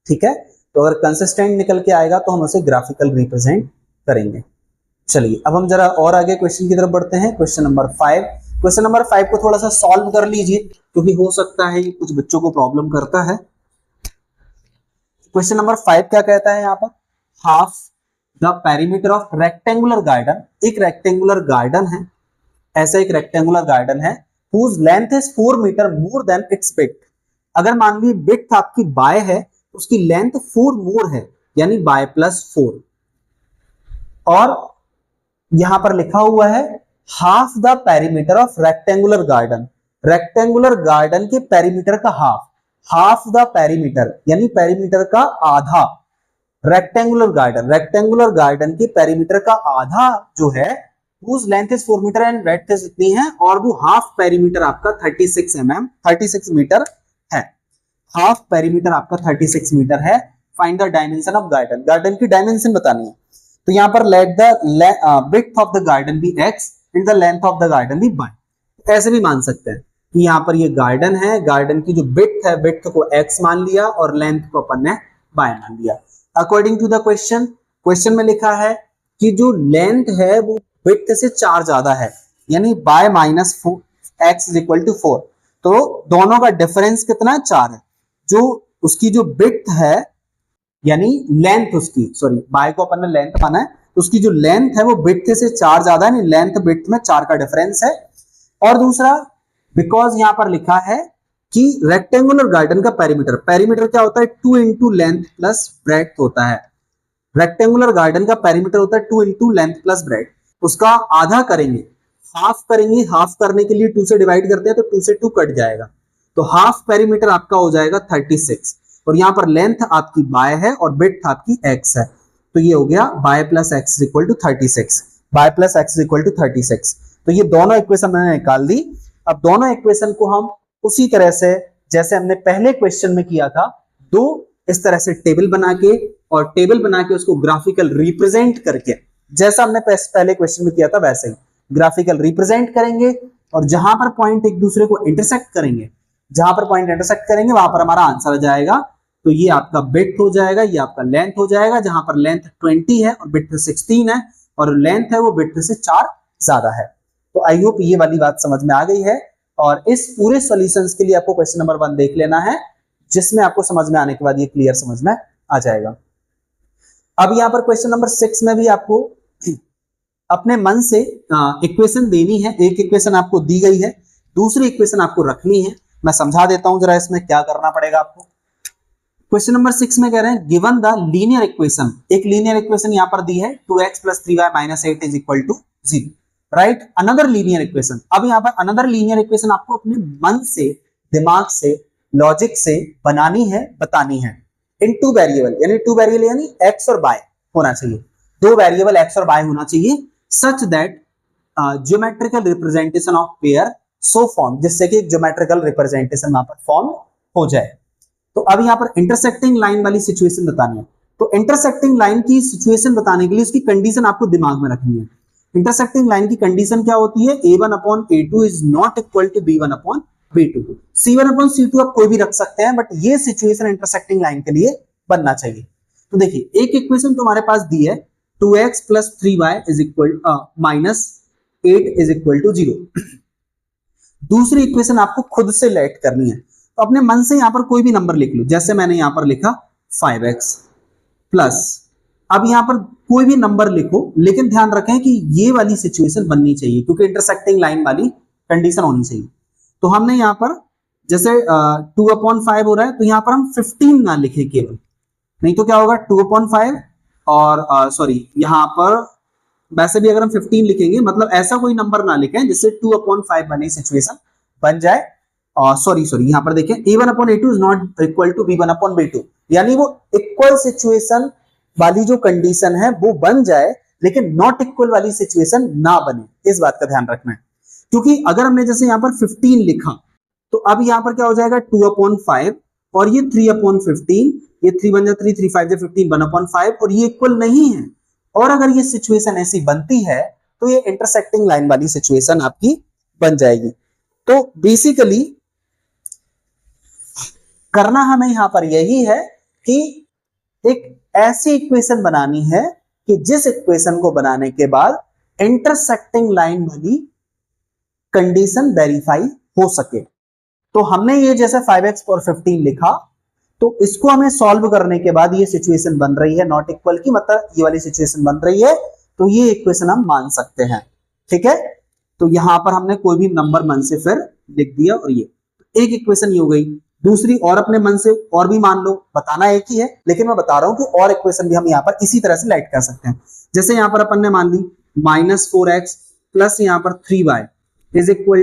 ठीक है। तो अगर कंसिस्टेंट निकल के आएगा तो हम उसे ग्राफिकल रिप्रेजेंट करेंगे। चलिए अब हम जरा और आगे क्वेश्चन की तरफ बढ़ते हैं। Question number 5। क्वेश्चन नंबर 5 को थोड़ा सा सॉल्व कर लीजिए क्योंकि हो सकता है कुछ बच्चों को प्रॉब्लम करता है। क्वेश्चन नंबर 5 क्या कहता है यहाँ पर, half the perimeter of rectangular garden. एक रेक्टेंगुलर गार्डन है, ऐसा एक रेक्टेंगुलर गार्डन है whose length is 4 metre more than its width। अगर मान ली width आपकी बाय है उसकी लेंथ 4 मोर है यानी बाय प्लस 4, और यहां पर लिखा हुआ है half the perimeter of rectangular garden. Rectangular garden के पेरीमीटर का हाफ द पेरीमीटर यानी पेरीमीटर का आधा। रेक्टेंगुलर गार्डन के पेरीमीटर का आधा जो है whose length is 4 metre and breadth is इतनी है, और वो हाफ पेरीमीटर आपका 36 मीटर है। हाफ पेरीमीटर आपका 36 मीटर है। Find the dimension of garden. Garden की डायमेंशन बतानी है। तो यहाँ पर let the width of the garden be x and the length of the garden be y। ऐसे भी मान सकते हैं कि यहाँ पर ये गार्डन है, गार्डन की जो विड्थ है विड्थ को x मान लिया और लेंथ को अपन ने y मान लिया। अकॉर्डिंग टू द क्वेश्चन में लिखा है कि जो लेंथ है वो विड्थ से 4 ज्यादा है यानी y minus x is equal to 4। तो दोनों का डिफरेंस कितना है, 4 है। जो उसकी जो विड्थ है यानी लेंथ उसकी, सॉरी y को अपन ने लेंथ माना है, तो उसकी जो लेंथ है वो विड्थ से 4 ज्यादा है, लेंथ विड्थ में 4 का डिफरेंस है। और दूसरा बिकॉज यहां पर लिखा है कि रेक्टेंगुलर गार्डन का पेरीमीटर क्या होता है, 2 इंटू लेंथ प्लस ब्रेड्थ होता है। रेक्टेंगुलर गार्डन का पेरीमीटर होता है 2 इंटू लेंथ प्लस ब्रेड्थ। उसका आधा करेंगे, हाफ करेंगे, हाफ करने के लिए 2 से डिवाइड करते हैं तो 2 से 2 कट जाएगा, तो हाफ पेरीमीटर आपका हो जाएगा 36, और यहां पर लेंथ आपकी y है और विड्थ आपकी x है, तो ये हो गया y plus x equal to 36, y plus x equal to 36। तो ये दोनों इक्वेशन मैंने निकाल दी। अब दोनों इक्वेशन को हम उसी तरह से जैसे हमने पहले क्वेश्चन में किया था, दो इस तरह से टेबल बना के, और टेबल बना के उसको ग्राफिकल रिप्रेजेंट करके, जैसा हमने पहले क्वेश्चन में किया था वैसे ही ग्राफिकल रिप्रेजेंट करेंगे, और जहां पर पॉइंट एक दूसरे को इंटरसेक्ट करेंगे, वहां पर हमारा आंसर आ जाएगा। तो ये आपका विड्थ हो जाएगा, ये आपका लेंथ हो जाएगा, जहां पर लेंथ 20 है और विड्थ 16 है, और लेंथ है वो विड्थ से 4 ज्यादा है। तो आई होप ये वाली बात समझ में आ गई है, और इस पूरे सॉल्यूशंस के लिए आपको क्वेश्चन नंबर 1 देख लेना है, जिसमें आपको समझ में आने के बाद ये क्लियर समझ में आ जाएगा। अब यहाँ पर क्वेश्चन नंबर 6 में भी आपको अपने मन से इक्वेशन देनी है। एक इक्वेशन आपको दी गई है, दूसरी इक्वेशन आपको रखनी है। मैं समझा देता हूं जरा इसमें क्या करना पड़ेगा आपको। क्वेश्चन नंबर 6 में कह रहे हैं गिवन द लीनियर इक्वेशन। एक लीनियर इक्वेशन यहां पर दी है 2x plus 3y minus 8 is equal to 0, right. Another linear equation. अब यहां पर अनदर लीनियर इक्वेशन आपको अपने मन से, दिमाग से, लॉजिक से बनानी है, बतानी है इन 2 वेरिएबल, यानी 2 वेरिएबल यानी x और y होना चाहिए, 2 वेरिएबल x और y होना चाहिए, such that geometrical representation of pair so form, जिससे कि ज्योमेट्रिकल रिप्रेजेंटेशन वहां पर फॉर्म हो जाए। तो अब यहाँ पर इंटरसेक्टिंग लाइन वाली सिचुएशन बतानी है। तो इंटरसेक्टिंग लाइन की सिचुएशन बताने के लिए उसकी कंडीशन आपको दिमाग में रखनी है। इंटरसेक्टिंग लाइन की कंडीशन क्या होती है, a1/a2 is not equal to b1/b2। c1/c2 आप कोई भी रख सकते हैं, बट ये सिचुएशन इंटरसेक्टिंग लाइन के लिए बनना चाहिए। तो देखिए एक इक्वेशन तुम्हारे पास दी है 2x + 3y is equal -8 is equal to 0। दूसरी इक्वेशन आपको खुद से लेट करनी है, तो अपने मन से यहां पर कोई भी नंबर लिख लो, जैसे मैंने यहां पर लिखा 5x प्लस, अब यहां पर कोई भी नंबर लिखो, लेकिन ध्यान रखें कि ये वाली सिचुएशन बननी चाहिए क्योंकि इंटरसेक्टिंग लाइन वाली कंडीशन होनी चाहिए। तो हमने यहां पर जैसे 2/5 हो रहा है, तो यहां पर हम 15 ना लिखे केवल, नहीं तो क्या होगा 2/5 और सॉरी यहां पर वैसे भी अगर हम 15 लिखेंगे मतलब ऐसा कोई नंबर ना लिखें जिससे 2/5 बने सिचुएशन बन जाए। सॉरी यहां पर देखें a1/a2 is not equal to b1/b2, यानी वो इक्वल सिचुएशन वाली जो कंडीशन है वो बन जाए, लेकिन नॉट इक्वल वाली सिचुएशन ना बने, इस बात का ध्यान रखना है। क्योंकि अगर हमने जैसे यहां पर 15 लिखा तो अब यहां पर क्या हो जाएगा 2/5 और ये 3/15, ये 3 बन जाए 3, 3 5 जा 15 1/5 और ये इक्वल नहीं है। और अगर ये सिचुएशन ऐसी बनती है तो ये इंटरसेक्टिंग लाइन वाली सिचुएशन आपकी बन जाएगी। तो बेसिकली करना हमें यहां पर यही है कि एक ऐसी इक्वेशन बनानी है कि जिस इक्वेशन को बनाने के बाद इंटरसेक्टिंग लाइन वाली कंडीशन वेरीफाई हो सके। तो हमने ये जैसे 5x और 15 लिखा, तो इसको हमें सॉल्व करने के बाद ये सिचुएशन बन रही है नॉट इक्वल की, मतलब ये वाली सिचुएशन बन रही है, तो ये इक्वेशन हम मान सकते हैं। ठीक है, तो यहां पर हमने कोई भी नंबर मन से फिर लिख दिया और ये एक इक्वेशन ये हो गई। दूसरी और अपने मन से और भी मान लो, बताना एक ही है लेकिन मैं बता रहा हूं कि और इक्वेशन भी हम यहाँ पर इसी तरह से लाइट कर सकते हैं। जैसे यहां पर अपन ने मान ली -4x प्लस यहां पर 3y is equal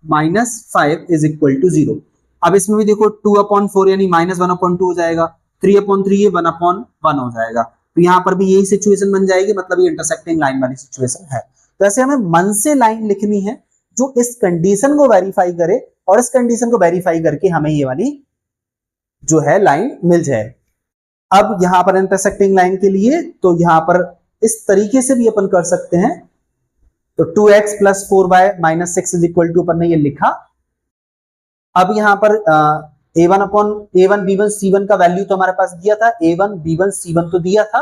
-5 is equal to 0। अब इसमें भी देखो 2/4 यानी -1/2 हो जाएगा, 3/3 ये 1/1 हो जाएगा, तो यहां पर भी यही सिचुएशन बन जाएगी, मतलब ये इंटरसेक्टिंग लाइन वाली सिचुएशन है। तो ऐसे हमें मन से लाइन लिखनी है जो इस कंडीशन को वेरीफाई करे और इस कंडीशन को वेरीफाई करके हमें ये वाली जो है लाइन मिल जाए। अब यहां पर इंटरसेक्टिंग लाइन के लिए तो यहां पर इस तरीके से भी अपन कर सकते हैं। तो 2x + 4y - 6 is equal to अपन ने ये लिखा। अब यहां पर a1 b1 c1 का वैल्यू तो हमारे पास दिया था, a1 b1 c1 तो दिया था।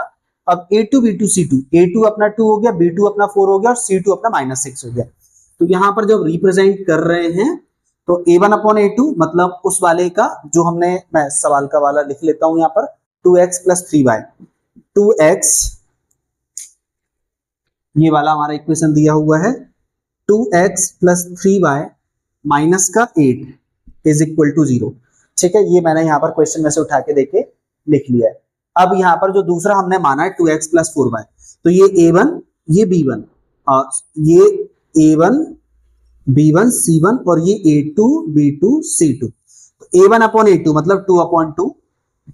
अब a2 b2 c2, a2 अपना 2 हो गया, b2 अपना 4 हो गया और c2 अपना -6 हो गया। तो यहां पर जब रिप्रेजेंट कर रहे हैं तो a1/a2 मतलब उस वाले का जो हमने, मैं सवाल का वाला लिख लेता हूं यहां पर 2x + 3y, 2x ये वाला हमारा इक्वेशन दिया हुआ है 2x + 3y -8 is equal to 0। ठीक है, ये मैंने यहां पर क्वेश्चन में से उठा के देके लिख लिया है। अब यहां पर जो दूसरा हमने माना है 2x + 4y, तो ये a1 ये b1, ये a1 b1 c1 और ये a2 b2 c2। तो a1/a2 मतलब 2/2,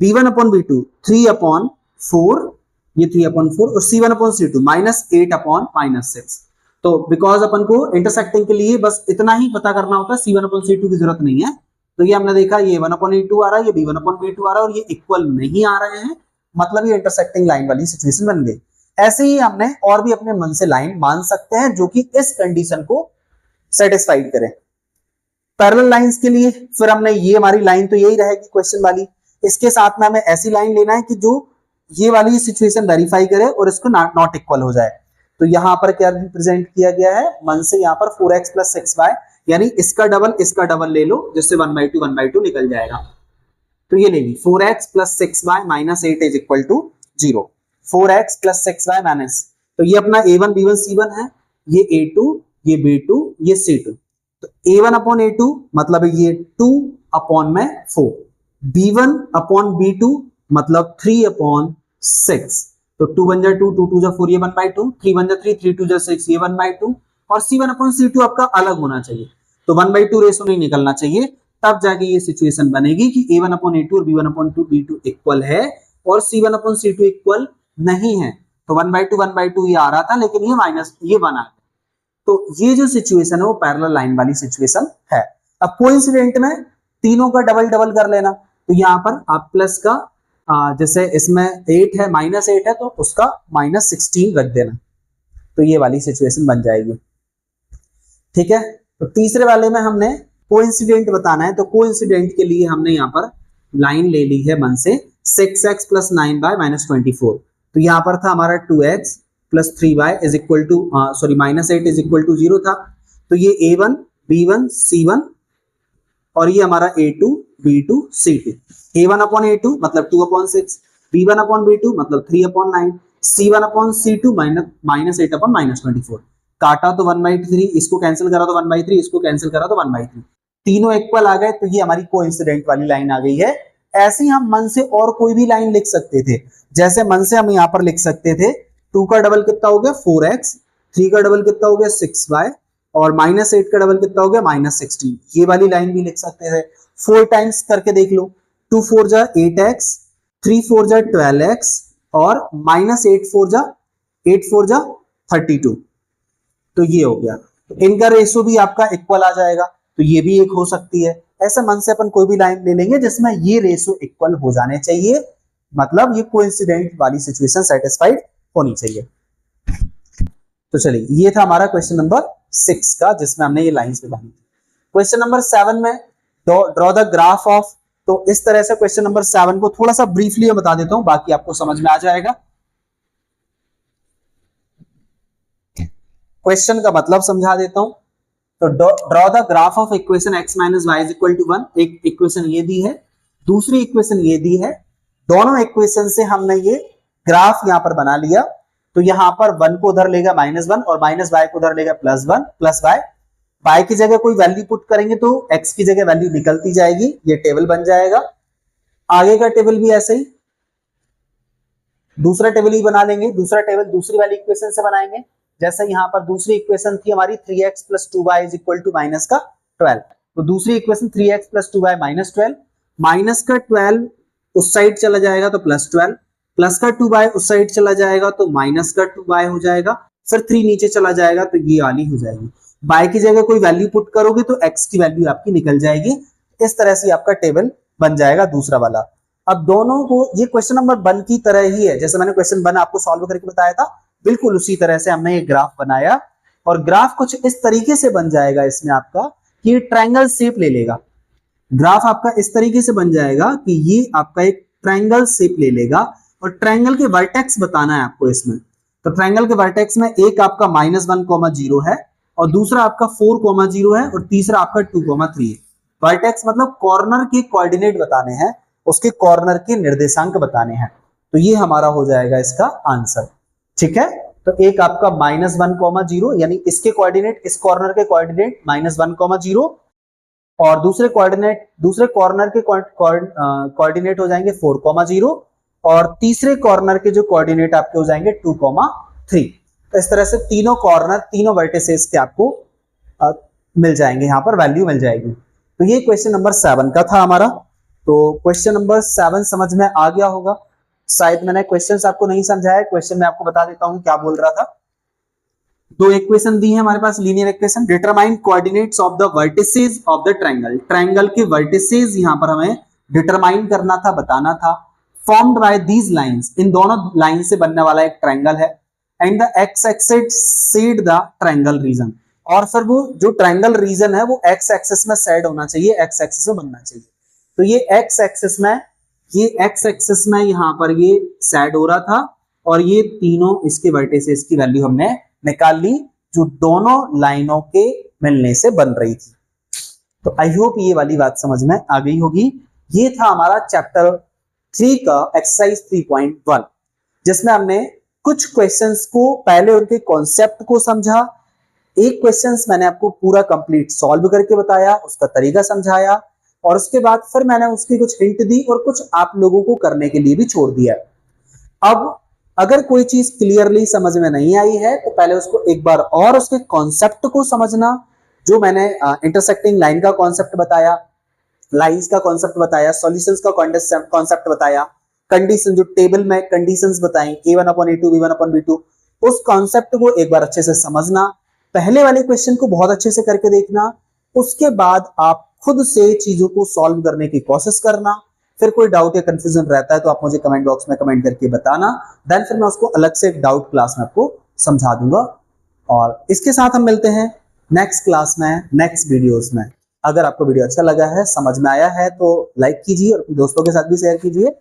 b1/b2 3/4, ये 3/4 और c1/c2 -8/6। तो बिकॉज अपन को इंटरसेक्टिंग के लिए बस इतना ही पता करना होता है, c1/c2 की जरूरत नहीं है। तो ये हमने देखा ये a1/a2 आ रहा है, ये b1/b2 आ रहा है और ये इक्वल नहीं आ रहे हैं, मतलब ये इंटरसेक्टिंग लाइन वाली सिचुएशन बन गई। ऐसे ही हमने और भी अपने मन से लाइन मान सकते हैं जो कि इस कंडीशन को सेटिस्फाइड करें। पैरेलल लाइंस के लिए फिर हमने ये हमारी लाइन तो यही रहेगी क्वेश्चन वाली, इसके साथ में हमें ऐसी लाइन लेना है कि जो ये वाली सिचुएशन वेरीफाई करे और इसको नॉट इक्वल हो जाए। तो यहां पर क्या रिप्रेजेंट किया गया है मन से, यहां पर 4x + 6y यानी इसका डबल ले लो जिससे 1/2 निकल जाएगा। तो ये लेंगे 4x + 6y -8 is equal to 0। 4x + 6y minus, तो ये अपना a1 b1 c1 है, ये a2 ये b2 ये c2। तो a1/a2 मतलब ये 2/4, b1/b2 मतलब 3/6। तो 2 बन जा 2, 2 2 जा 4 ये 1/2, 3 बन जा 3, 3 2 जा 6 ये 1/2 और c1/c2 आपका अलग होना चाहिए। तो 1/2 रेशो नहीं निकलना चाहिए, तब जाके ये सिचुएशन बनेगी कि a1/a2 और b1/b2 इक्वल है और c1/c2 इक्वल नहीं है। तो 1/2 ये आ रहा था लेकिन ये माइनस ये 1 आ गया। तो ये जो सिचुएशन है वो पैरेलल लाइन वाली सिचुएशन है। अब कोइंसिडेंट में तीनों का डबल कर लेना, तो यहाँ पर आप प्लस का जैसे इसमें 8 है, -8 है, तो उसका -16 रख देना, तो ये वाली सिचुएशन बन जाएगी। ठीक है, तो तीसरे वाले में हमने कोइंसिडेंट बताना है, तो कोइंसिडेंट के लिए हमने यहाँ पर लाइन ले ली है मन से 6x + 9y-24, तो यहाँ पर था हमारा 2x + 3y is equal to -8 is equal to 0 था, तो ये a1 b1 c1 और ये हमारा a2 b2 c2, a1/a2 मतलब 2/6, b1/b2 मतलब 3/9, c1/c2 -8/-24, काटा तो 1/3, इसको कैंसिल करा तो 1/3, इसको कैंसिल करा तो 1/3, तीनों इक्वल आ गए, तो ये हमारी कोइंसिडेंट वाली लाइन आ गई है। ऐसे ही हम मन से और कोई भी लाइन लिख सकते थे, जैसे मन से हम यहाँ पर लिख सकते थे 2 का डबल कितना हो गया 4x, 3 का डबल कितना हो गया 6y और -8 का डबल कितना हो गया -16, ये वाली लाइन भी लिख सकते थे। 4 टाइम्स करके देख लो, 2 4 जा 8x, 3 4 जा 12x और -8 4 जा 32, तो ये हो गया, तो इनका रेशो भी आपका इक्वल आ जाएगा, तो ये भी एक हो सकती है। ऐसे मन से अपन कोई भी लाइन ले लेंगे जिसमें ये रेशो इक्वल हो जाने चाहिए, मतलब ये कोइंसिडेंट वाली सिचुएशन सेटिस्फाइड होनी चाहिए। तो चलिए, ये था हमारा क्वेश्चन नंबर 6 का, जिसमें हमने ये लाइंस भी बनाई। क्वेश्चन नंबर 7 में ड्रॉ द ग्राफ ऑफ, तो इस तरह से क्वेश्चन नंबर 7 को थोड़ा सा ब्रीफली बता देता हूं, बाकी आपको समझ में आ जाएगा। क्वेश्चन का मतलब समझा देता हूं, तो draw the graph of equation x - y = 1, एक इक्वेशन ये दी है, दूसरी इक्वेशन ये दी है, दोनों इक्वेशन से हमने ये ग्राफ यहां पर बना लिया, तो यहां पर 1 को उधर लेगा -1 और -y को उधर लेगा +1 +y, y की जगह कोई वैल्यू पुट करेंगे तो x की जगह वैल्यू निकलती जाएगी, ये टेबल बन जाएगा। आगे का टेबल भी ऐसे ही, दूसरा टेबल ही बना लेंगे, दूसरा टेबल दूसरी वाली इक्वेशन से बनाएंगे, जैसे यहां पर दूसरी इक्वेशन थी हमारी 3x + 2y = -12, तो दूसरी इक्वेशन 3x + 2y -12, -12 उस साइड चला जाएगा तो +12, प्लस का 2y उस साइड चला जाएगा तो -2y हो जाएगा, फिर 3 नीचे चला जाएगा तो ये वाली हो जाएगी। y की जगह कोई वैल्यू पुट करोगे तो x की वैल्यू आपकी निकल जाएगी, इस तरह से आपका टेबल बन जाएगा दूसरा वाला। अब दोनों को, ये क्वेश्चन नंबर 1 की तरह ही है, जैसे मैंने क्वेश्चन 1 आपको सॉल्व करके बताया था, बिल्कुल उसी तरह से हमने ये ग्राफ बनाया, और ग्राफ कुछ इस तरीके से बन जाएगा इसमें आपका कि ट्रायंगल शेप ले लेगा। ग्राफ आपका इस तरीके से बन जाएगा कि ये आपका एक ट्रायंगल शेप ले लेगा, और ट्रायंगल के वर्टेक्स बताना है आपको इसमें, तो ट्रायंगल के वर्टेक्स में एक आपका -1, 0 है और दूसरा आपका 4, 0 है और तीसरा आपका 2, 3 है। वर्टेक्स मतलब कॉर्नर के कोऑर्डिनेट बताने हैं, उसके कॉर्नर के निर्देशांक बताने हैं, तो ये हमारा हो जाएगा इसका आंसर। ठीक है, तो एक आपका -1, 0 यानी इसके कोऑर्डिनेट, इस कॉर्नर के कोऑर्डिनेट -1, 0 और दूसरे कॉर्नर के कोऑर्डिनेट हो जाएंगे 4, 0 और तीसरे कॉर्नर के जो कोऑर्डिनेट आपके हो जाएंगे 2, 3। तो इस तरह से तीनों कॉर्नर, तीनों वर्टिसेस के आपको मिल जाएंगे, यहां पर वैल्यू मिल जाएगी। तो ये क्वेश्चन नंबर 7 का था हमारा। तो क्वेश्चन नंबर 7 समझ में आ गया होगा, शायद मैंने क्वेश्चंस आपको नहीं समझाया, क्वेश्चन मैं आपको बता देता हूं क्या बोल रहा था। दो इक्वेशन दी है हमारे पास, linear equation, determine coordinates of the vertices of the triangle, triangle के वर्टिसेस यहां पर हमें डिटरमाइन करना था, बताना था। फॉर्म्ड बाय दीज लाइंस, इन दोनों लाइन से बनने वाला एक ट्रायंगल है, and the x axis shade the triangle region, और फिर वो जो ट्रायंगल रीजन है वो एक्स एक्सिस में सेड होना चाहिए, एक्स एक्सिस में बनना चाहिए। तो ये एक्स एक्सिस में, ये एक्स एक्सिस में यहां पर ये सेड हो रहा था, और ये तीनों इसके वर्टिसेस की वैल्यू हमने निकाल ली जो दोनों लाइनों के मिलने से बन रही थी। तो आई होप ये वाली बात समझ में आ गई होगी। ये था हमारा चैप्टर 3 का एक्सरसाइज 3.1, जिसमें हमने कुछ क्वेश्चंस को पहले उनके कॉन्सेप्ट को समझा, एक क्वेश्चंस मैंने आपको पूरा कंप्लीट सॉल्व करके बताया, उसका तरीका समझाया, और उसके बाद फिर मैंने उसकी कुछ हिंट दी और कुछ आप लोगों को करने के लिए भी छोड़ दिया। अब अगर कोई चीज क्लियरली समझ में नहीं आई है तो पहले उसको एक बार और उसके कॉन्सेप्ट को समझना, जो मैंने इंटरसेक्टिंग लाइन का कॉन्सेप्ट बताया, लाइंस का कॉन्सेप्ट बताया, सॉल्यूशंस का कॉन्सेप्ट बताया, कंडीशन जो टेबल में कंडीशंस बताई a1/a2 b1/b2, उस कॉन्सेप्ट को एक बार अच्छे से समझना, पहले वाले क्वेश्चन को बहुत अच्छे से करके देखना, उसके बाद आप खुद से चीजों को सॉल्व करने की कोशिश करना, फिर कोई डाउट या कंफ्यूजन रहता है तो आप मुझे कमेंट बॉक्स में कमेंट करके बताना, देन फिर मैं उसको अलग से एक डाउट क्लास में आपको समझा दूंगा। और इसके साथ हम मिलते हैं नेक्स्ट क्लास में, नेक्स्ट वीडियोस में। अगर आपको वीडियो अच्छा लगा है, समझ में आया है, तो लाइक कीजिए और दोस्तों के साथ भी शेयर कीजिए।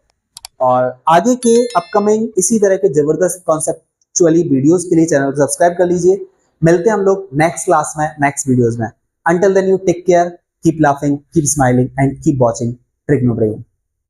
और आगे के अपकमिंग इसी तरह के जबरदस्त कॉन्सेप्चुअली वीडियोस के लिए चैनल को सब्सक्राइब कर लीजिए। मिलते हैं हम लोग नेक्स्ट क्लास में, नेक्स्ट वीडियोस में। Until then you take care, keep laughing, keep smiling and keep watching ट्रिग्नोब्रेन।